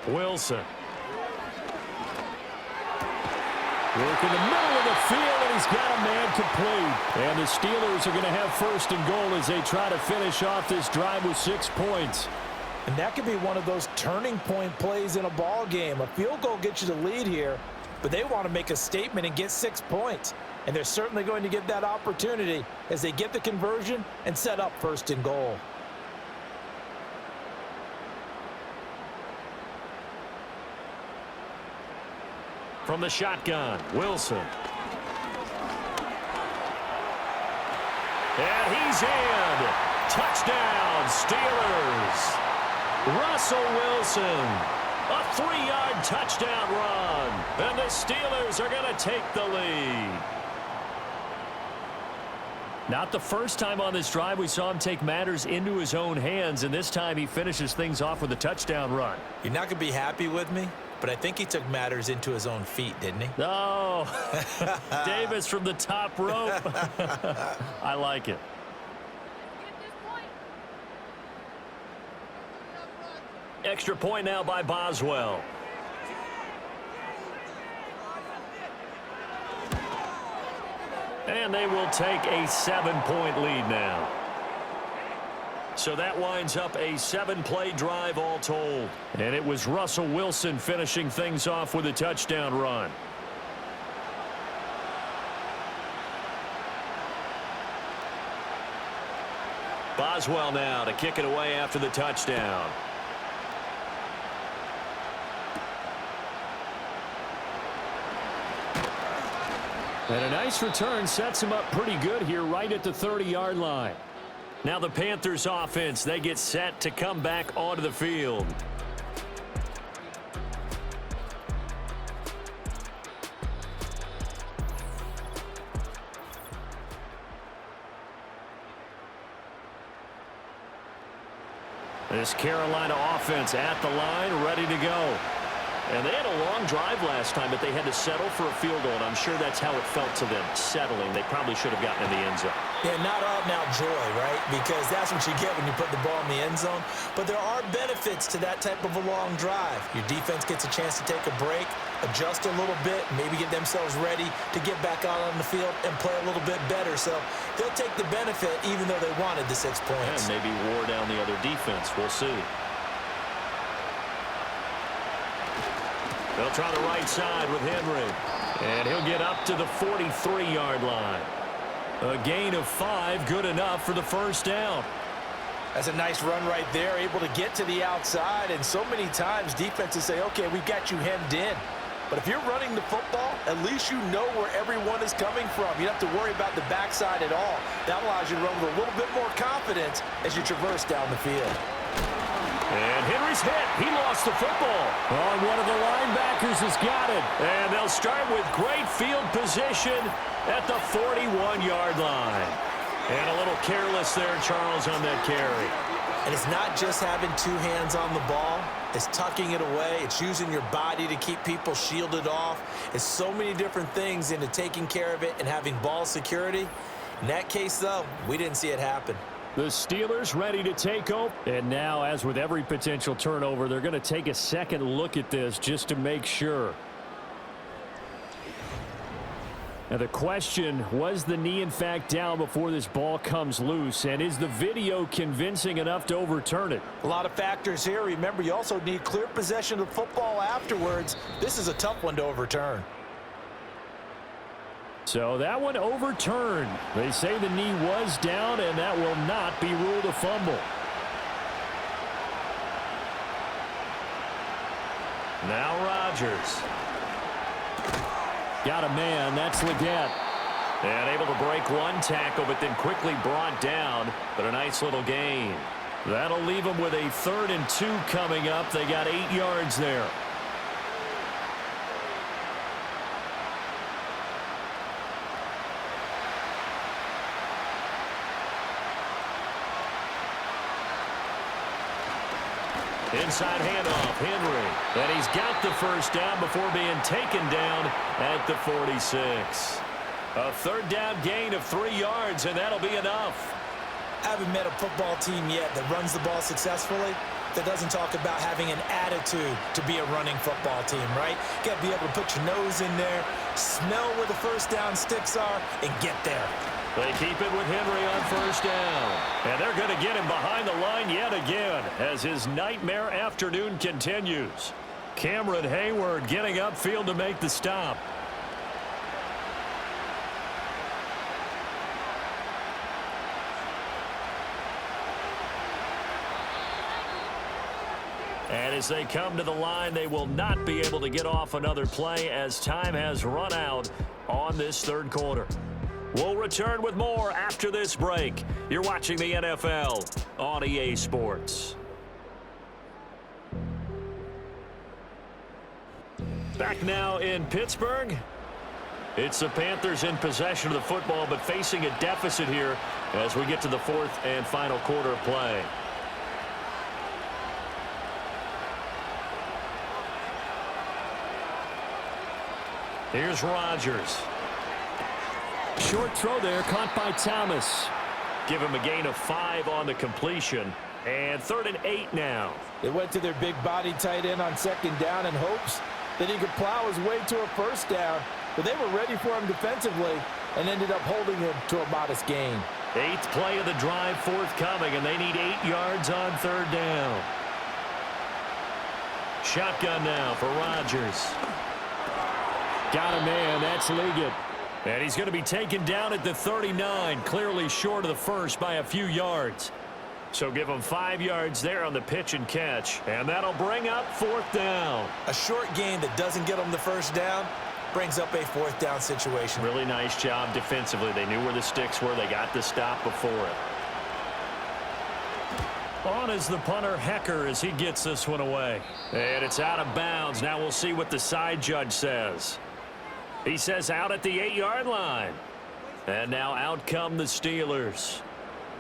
Wilson. Work in the middle of the field, and he's got a man complete. And the Steelers are going to have 1st and goal as they try to finish off this drive with 6 points. And that could be one of those turning point plays in a ball game. A field goal gets you the lead here, but they want to make a statement and get 6 points. And they're certainly going to get that opportunity as they get the conversion and set up 1st and goal. From the shotgun, Wilson. And he's in. Touchdown, Steelers. Russell Wilson. A 3-yard touchdown run. And the Steelers are going to take the lead. Not the first time on this drive we saw him take matters into his own hands, and this time he finishes things off with a touchdown run. You're not going to be happy with me, but I think he took matters into his own feet, didn't he? Oh, Davis from the top rope. I like it. Extra point now by Boswell. And they will take a 7-point lead now. So that winds up a 7-play drive all told. And it was Russell Wilson finishing things off with a touchdown run. Boswell now to kick it away after the touchdown. And a nice return sets him up pretty good here right at the 30-yard line. Now the Panthers offense, they get set to come back onto the field. This Carolina offense at the line, ready to go. And they had a long drive last time, but they had to settle for a field goal, and I'm sure that's how it felt to them, settling. They probably should have gotten in the end zone. Yeah, not out-and-out joy, right? Because that's what you get when you put the ball in the end zone. But there are benefits to that type of a long drive. Your defense gets a chance to take a break, adjust a little bit, maybe get themselves ready to get back out on the field and play a little bit better. So they'll take the benefit even though they wanted the 6 points. And maybe wore down the other defense. We'll see. They'll try the right side with Henry. And he'll get up to the 43-yard line. A gain of 5, good enough for the first down. That's a nice run right there, able to get to the outside. And so many times defenses say, okay, we've got you hemmed in. But if you're running the football, at least you know where everyone is coming from. You don't have to worry about the backside at all. That allows you to run with a little bit more confidence as you traverse down the field. And Henry's hit. He lost the football. Oh, and one of the linebackers has got it. And they'll start with great field position at the 41-yard line. And a little careless there, Charles, on that carry. And it's not just having two hands on the ball. It's tucking it away. It's using your body to keep people shielded off. It's so many different things into taking care of it and having ball security. In that case, though, we didn't see it happen. The Steelers ready to take over. And now, as with every potential turnover, they're going to take a second look at this just to make sure. Now the question, was the knee in fact down before this ball comes loose? And is the video convincing enough to overturn it? A lot of factors here. Remember, you also need clear possession of football afterwards. This is a tough one to overturn. So that one overturned. They say the knee was down, and that will not be ruled a fumble. Now Rodgers. Got a man. That's Leggett. And able to break one tackle, but then quickly brought down. But a nice little gain. That'll leave them with a 3rd and 2 coming up. They got 8 yards there. Inside handoff, Henry. And he's got the first down before being taken down at the 46. A 3rd down gain of 3 yards, and that'll be enough. I haven't met a football team yet that runs the ball successfully that doesn't talk about having an attitude to be a running football team, right? You got to be able to put your nose in there, smell where the first down sticks are, and get there. They keep it with Henry on 1st down. And they're going to get him behind the line yet again as his nightmare afternoon continues. Cameron Hayward getting upfield to make the stop. And as they come to the line, they will not be able to get off another play as time has run out on this 3rd quarter. We'll return with more after this break. You're watching the NFL on EA Sports. Back now in Pittsburgh. It's the Panthers in possession of the football, but facing a deficit here as we get to the 4th and final quarter of play. Here's Rodgers. Short throw there, caught by Thomas. Give him a gain of 5 on the completion. And 3rd and 8 now. They went to their big body tight end on 2nd down in hopes that he could plow his way to a 1st down. But they were ready for him defensively and ended up holding him to a modest gain. 8th play of the drive forthcoming, and they need 8 yards on 3rd down. Shotgun now for Rodgers. Got a man. That's Leggett. And he's going to be taken down at the 39, clearly short of the first by a few yards. So give him 5 yards there on the pitch and catch, and that'll bring up 4th down. A short gain that doesn't get them the 1st down brings up a 4th down situation. Really nice job defensively. They knew where the sticks were. They got the stop before it. On is the punter, Hecker, as he gets this one away. And it's out of bounds. Now we'll see what the side judge says. He says out at the 8-yard line. And now out come the Steelers.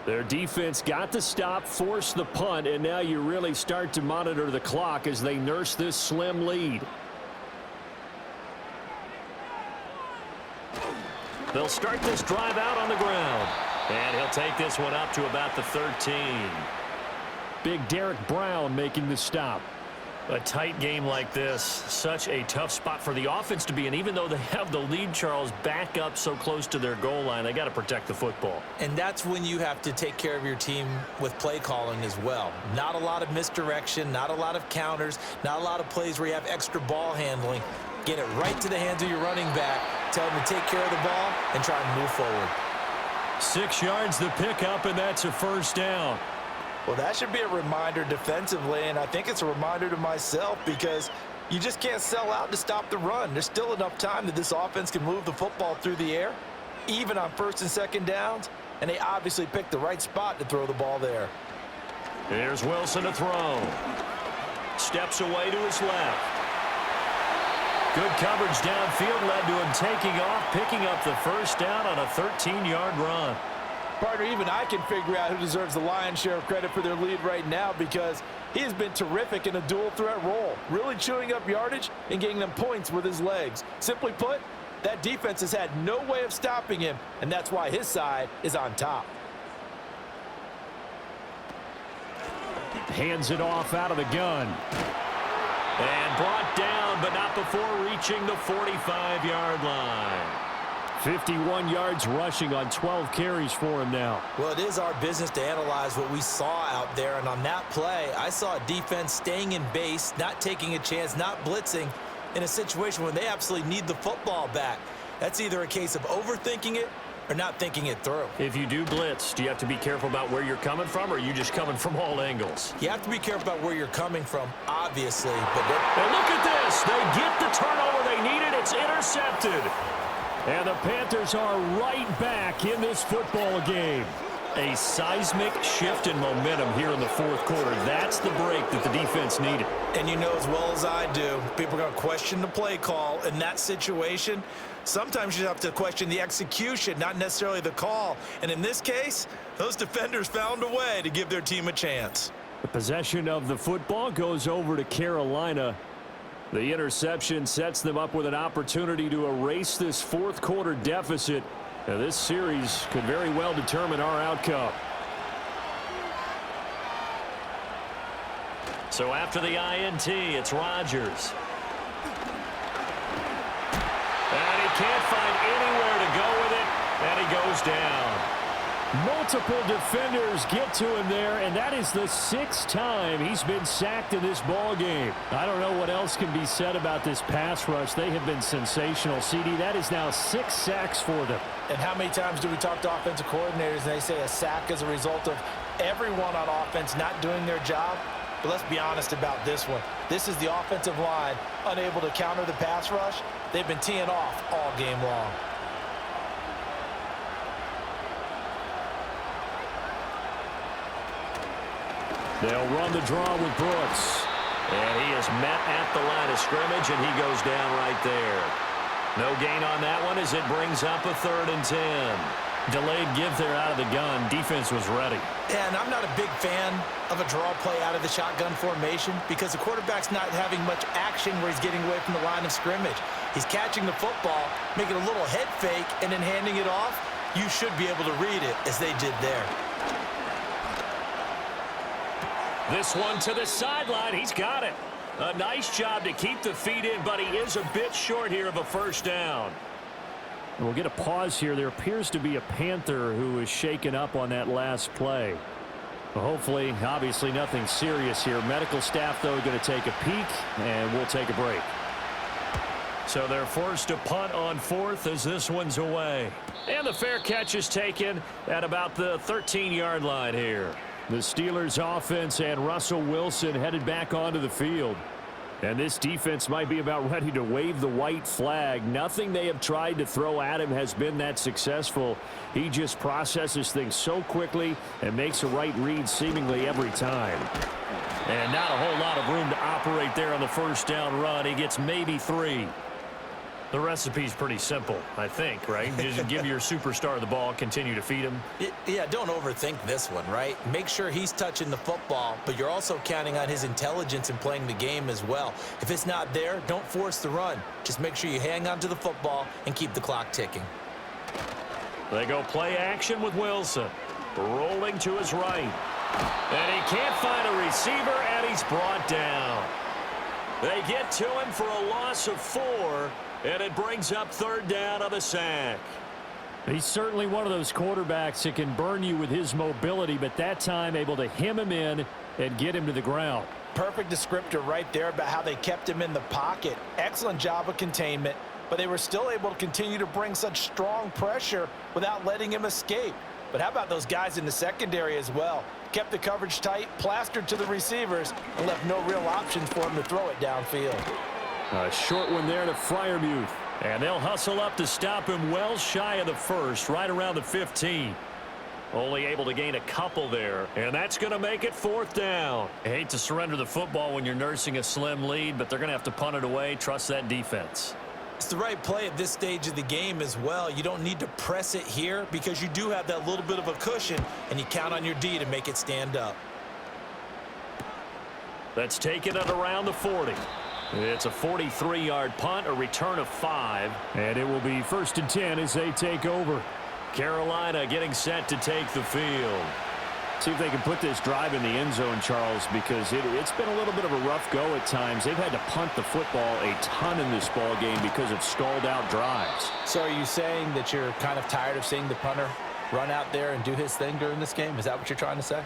Their defense got the stop, forced the punt, and now you really start to monitor the clock as they nurse this slim lead. They'll start this drive out on the ground. And he'll take this one up to about the 13. Big Derek Brown making the stop. A tight game like this, such a tough spot for the offense to be in. Even though they have the lead, Charles, back up so close to their goal line, they got to protect the football. And that's when you have to take care of your team with play calling as well. Not a lot of misdirection, not a lot of counters, not a lot of plays where you have extra ball handling. Get it right to the hands of your running back, tell them to take care of the ball, and try and move forward. 6 yards the pickup, and that's a 1st down. Well, that should be a reminder defensively, and I think it's a reminder to myself because you just can't sell out to stop the run. There's still enough time that this offense can move the football through the air, even on 1st and 2nd downs, and they obviously picked the right spot to throw the ball there. Here's Wilson to throw. Steps away to his left. Good coverage downfield led to him taking off, picking up the 1st down on a 13-yard run. Partner, even I can figure out who deserves the lion's share of credit for their lead right now because He has been terrific in a dual threat role, really chewing up yardage and getting them points with his legs. Simply put, that defense has had no way of stopping him, and that's why his side is on top. Hands it off out of the gun. And brought down, but not before reaching the 45-yard line. 51 yards rushing on 12 carries for him now. Well, it is our business to analyze what we saw out there, and on that play, I saw a defense staying in base, not taking a chance, not blitzing in a situation when they absolutely need the football back. That's either a case of overthinking it or not thinking it through. If you do blitz, do you have to be careful about where you're coming from, or are you just coming from all angles? You have to be careful about where you're coming from, obviously. But and look at this. They get the turnover they needed. It's intercepted. And the Panthers are right back in this football game. A seismic shift in momentum here in the fourth quarter. That's the break that the defense needed. And you know as well as I do, people are going to question the play call in that situation. Sometimes you have to question the execution, not necessarily the call. And in this case, those defenders found a way to give their team a chance. The possession of the football goes over to Carolina. The interception sets them up with an opportunity to erase this fourth quarter deficit. Now, this series could very well determine our outcome. So after the INT, it's Rodgers. And he can't find anywhere to go with it, and he goes down. Multiple defenders get to him there, and that is the 6th time he's been sacked in this ball game. I don't know what else can be said about this pass rush. They have been sensational. CD, that is now 6 sacks for them. And how many times do we talk to offensive coordinators and they say a sack is a result of everyone on offense not doing their job? But let's be honest about this one. This is the offensive line unable to counter the pass rush. They've been teeing off all game long. They'll run the draw with Brooks. And he is met at the line of scrimmage, and he goes down right there. No gain on that one as it brings up a 3rd and 10. Delayed give there out of the gun. Defense was ready. And I'm not a big fan of a draw play out of the shotgun formation because the quarterback's not having much action where he's getting away from the line of scrimmage. He's catching the football, making a little head fake, and then handing it off. You should be able to read it as they did there. This one to the sideline. He's got it. A nice job to keep the feet in, but he is a bit short here of a first down. And we'll get a pause here. There appears to be a Panther who is shaken up on that last play. Well, hopefully, obviously nothing serious here. Medical staff, though, going to take a peek, and we'll take a break. So they're forced to punt on 4th as this one's away. And the fair catch is taken at about the 13-yard line here. The Steelers offense and Russell Wilson headed back onto the field. And this defense might be about ready to wave the white flag. Nothing they have tried to throw at him has been that successful. He just processes things so quickly and makes a right read seemingly every time. And not a whole lot of room to operate there on the first down run. He gets maybe 3. The recipe's pretty simple, I think, right? Just give your superstar the ball, continue to feed him. Yeah, don't overthink this one, right? Make sure he's touching the football, but you're also counting on his intelligence in playing the game as well. If it's not there, don't force the run. Just make sure you hang on to the football and keep the clock ticking. They go play action with Wilson. Rolling to his right. And he can't find a receiver, and he's brought down. They get to him for a loss of 4. And it brings up 3rd down of a sack. He's certainly one of those quarterbacks that can burn you with his mobility, but that time able to hem him in and get him to the ground. Perfect descriptor right there about how they kept him in the pocket. Excellent job of containment, but they were still able to continue to bring such strong pressure without letting him escape. But how about those guys in the secondary as well? Kept the coverage tight, plastered to the receivers, and left no real options for him to throw it downfield. A short one there to Freiermuth. And they'll hustle up to stop him well shy of the 1st, right around the 15. Only able to gain a couple there. And that's going to make it 4th down. I hate to surrender the football when you're nursing a slim lead, but they're going to have to punt it away. Trust that defense. It's the right play at this stage of the game as well. You don't need to press it here because you do have that little bit of a cushion, and you count on your D to make it stand up. That's taken at around the 40. It's a 43-yard punt, a return of 5, and it will be 1st and 10 as they take over. Carolina getting set to take the field. See if they can put this drive in the end zone, Charles, because it's been a little bit of a rough go at times. They've had to punt the football a ton in this ball game because of stalled-out drives. So are you saying that you're kind of tired of seeing the punter run out there and do his thing during this game? Is that what you're trying to say?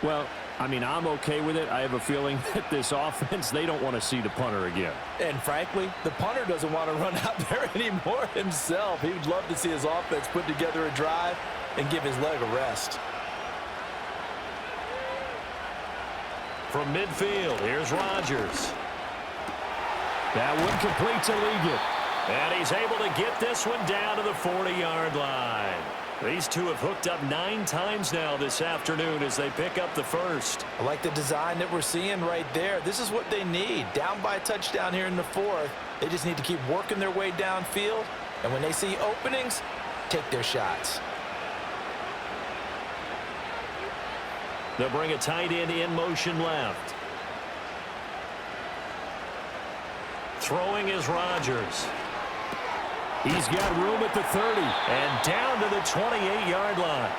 Well, I mean, I'm okay with it. I have a feeling that this offense, they don't want to see the punter again. And frankly, the punter doesn't want to run out there anymore himself. He would love to see his offense put together a drive and give his leg a rest. From midfield, here's Rodgers. That one complete to Liggett. And he's able to get this one down to the 40-yard line. These two have hooked up 9 times now this afternoon as they pick up the first. I like the design that we're seeing right there. This is what they need. Down by a touchdown here in the 4th. They just need to keep working their way downfield. And when they see openings, take their shots. They'll bring a tight end in motion left. Throwing is Rodgers. He's got room at the 30 and down to the 28-yard line.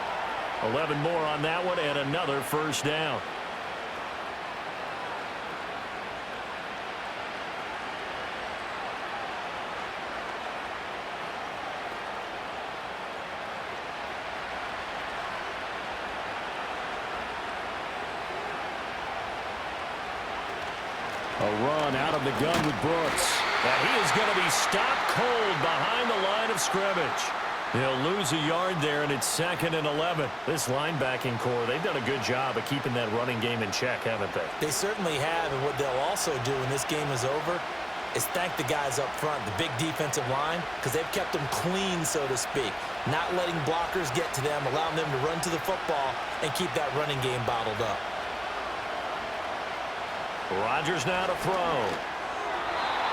11 more on that one and another first down. A run out of the gun with Brooks. And he is going to be stopped cold behind the line of scrimmage. He'll lose a yard there, and it's 2nd and 11. This linebacking core, they've done a good job of keeping that running game in check, haven't they? They certainly have, and what they'll also do when this game is over is thank the guys up front, the big defensive line, because they've kept them clean, so to speak. Not letting blockers get to them, allowing them to run to the football and keep that running game bottled up. Rodgers now to throw.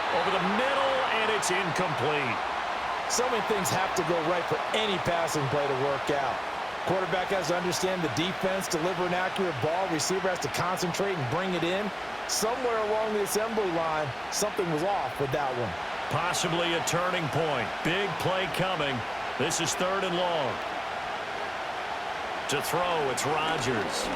Over the middle, and it's incomplete. So many things have to go right for any passing play to work out. Quarterback has to understand the defense, deliver an accurate ball. Receiver has to concentrate and bring it in. Somewhere along the assembly line, something was off with that one. Possibly a turning point. Big play coming. This is 3rd and long. To throw, it's Rodgers.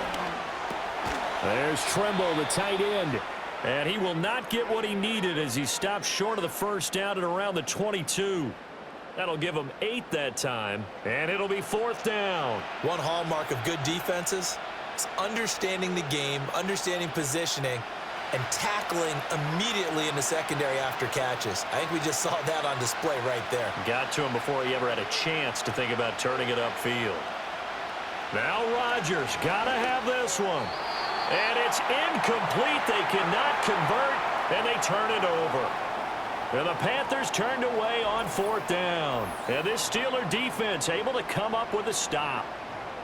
There's Trimble, the tight end. And he will not get what he needed as he stopped short of the first down at around the 22. That'll give him 8 that time, and it'll be 4th down. One hallmark of good defenses is understanding the game, understanding positioning, and tackling immediately in the secondary after catches. I think we just saw that on display right there. Got to him before he ever had a chance to think about turning it upfield. Now Rodgers got to have this one. And it's incomplete. They cannot convert, and they turn it over. And the Panthers turned away on 4th down. And this Steeler defense able to come up with a stop.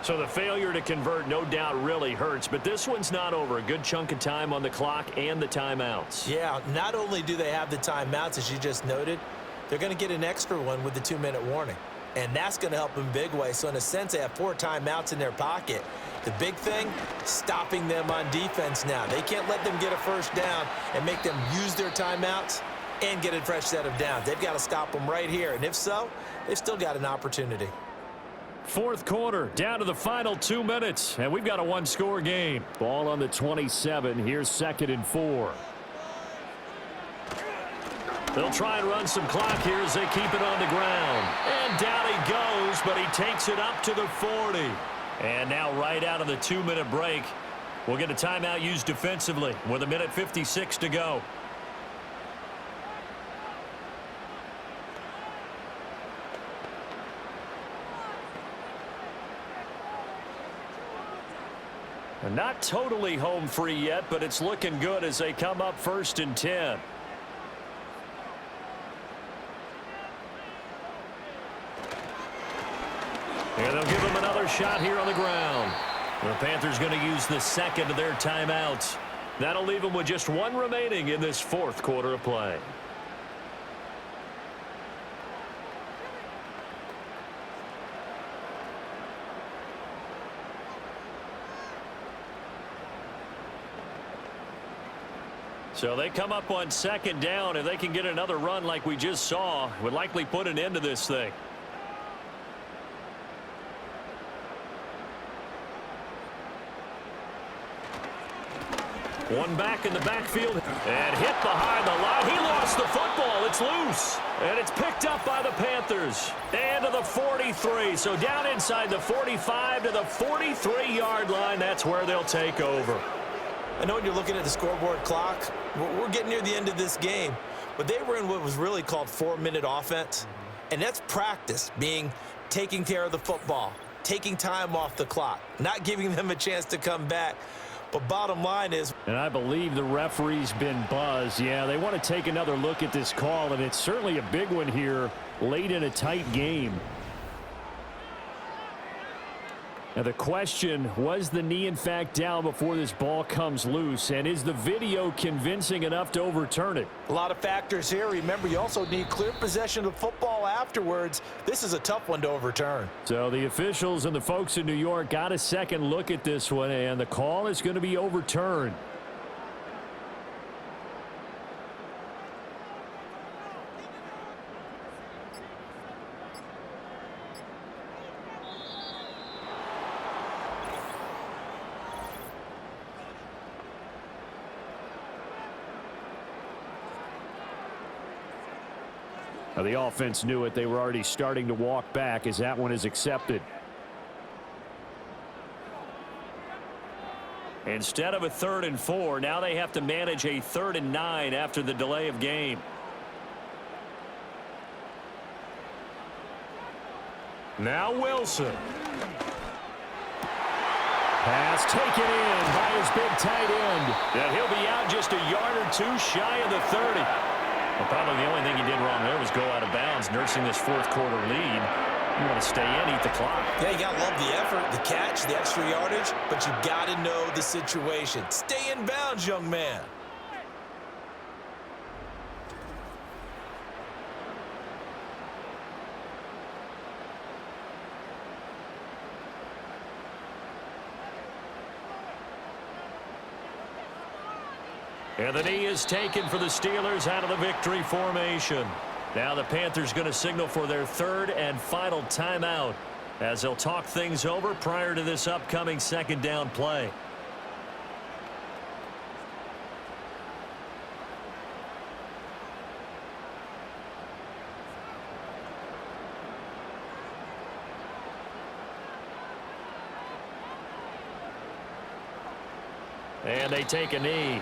So the failure to convert no doubt really hurts, but this one's not over. A good chunk of time on the clock and the timeouts. Yeah, not only do they have the timeouts, as you just noted, they're going to get an extra one with the 2-minute warning. And that's going to help in a big way. So in a sense, they have 4 timeouts in their pocket. The big thing, stopping them on defense now. They can't let them get a first down and make them use their timeouts and get a fresh set of downs. They've got to stop them right here. And if so, they've still got an opportunity. 4th quarter, down to the final 2 minutes. And we've got a 1-score game. Ball on the 27. Here's 2nd and 4. They'll try and run some clock here as they keep it on the ground. And down he goes, but he takes it up to the 40. And now right out of the 2-minute break, we'll get a timeout used defensively with 1:56 to go. Not totally home free yet, but it's looking good as they come up 1st and 10. And they'll give them another shot here on the ground. The Panthers going to use the 2nd of their timeouts. That'll leave them with just 1 remaining in this 4th quarter of play. So they come up on second down. If they can get another run like we just saw, would likely put an end to this thing. One back in the backfield and hit behind the line. He lost the football. It's loose. And it's picked up by the Panthers. And to the 43. So down inside the 45 to the 43-yard line. That's where they'll take over. I know when you're looking at the scoreboard clock, we're getting near the end of this game. But they were in what was really called 4-minute offense. And that's practice, being taking care of the football, taking time off the clock, not giving them a chance to come back. But bottom line is... And I believe the referee's been buzzed. Yeah, they want to take another look at this call, and it's certainly a big one here late in a tight game. Now the question, was the knee in fact down before this ball comes loose? And is the video convincing enough to overturn it? A lot of factors here. Remember, you also need clear possession of football afterwards. This is a tough one to overturn. So the officials and the folks in New York got a second look at this one, and the call is going to be overturned. Now the offense knew it. They were already starting to walk back as that one is accepted. Instead of a 3rd and 4, now they have to manage a 3rd and 9 after the delay of game. Now Wilson. Pass taken in by his big tight end. And he'll be out just a yard or two shy of the 30. Well, probably the only thing he did wrong there was go out of bounds, nursing this fourth quarter lead. You want to stay in, eat the clock. Yeah, you got to love the effort, the catch, the extra yardage, but you got to know the situation. Stay in bounds, young man. And the knee is taken for the Steelers out of the victory formation. Now the Panthers going to signal for their 3rd and final timeout as they'll talk things over prior to this upcoming 2nd down play. And they take a knee.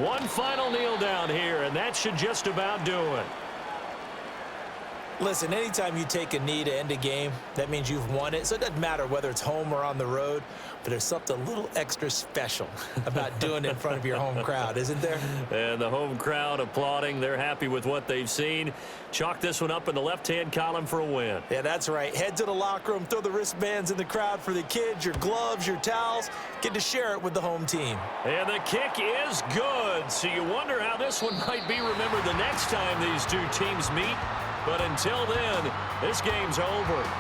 One final kneel down here, and that should just about do it. Listen, anytime you take a knee to end a game, that means you've won it. So it doesn't matter whether it's home or on the road, but there's something a little extra special about doing it in front of your home crowd, isn't there? And the home crowd applauding. They're happy with what they've seen. Chalk this one up in the left-hand column for a win. Yeah, that's right. Head to the locker room, throw the wristbands in the crowd for the kids, your gloves, your towels. Get to share it with the home team. And the kick is good. So you wonder how this one might be remembered the next time these two teams meet. But until then, this game's over.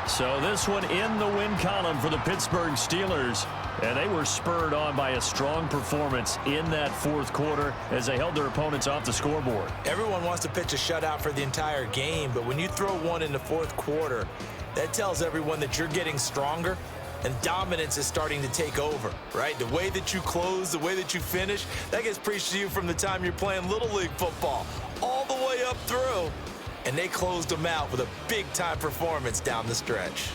So this one in the win column for the Pittsburgh Steelers. And they were spurred on by a strong performance in that fourth quarter as they held their opponents off the scoreboard. Everyone wants to pitch a shutout for the entire game, but when you throw one in the fourth quarter, that tells everyone that you're getting stronger and dominance is starting to take over, right? The way that you close, the way that you finish, that gets preached to you from the time you're playing Little League football all the way up through. And they closed them out with a big-time performance down the stretch.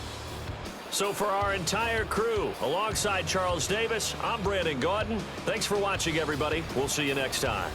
So for our entire crew, alongside Charles Davis, I'm Brandon Gaudin. Thanks for watching, everybody. We'll see you next time.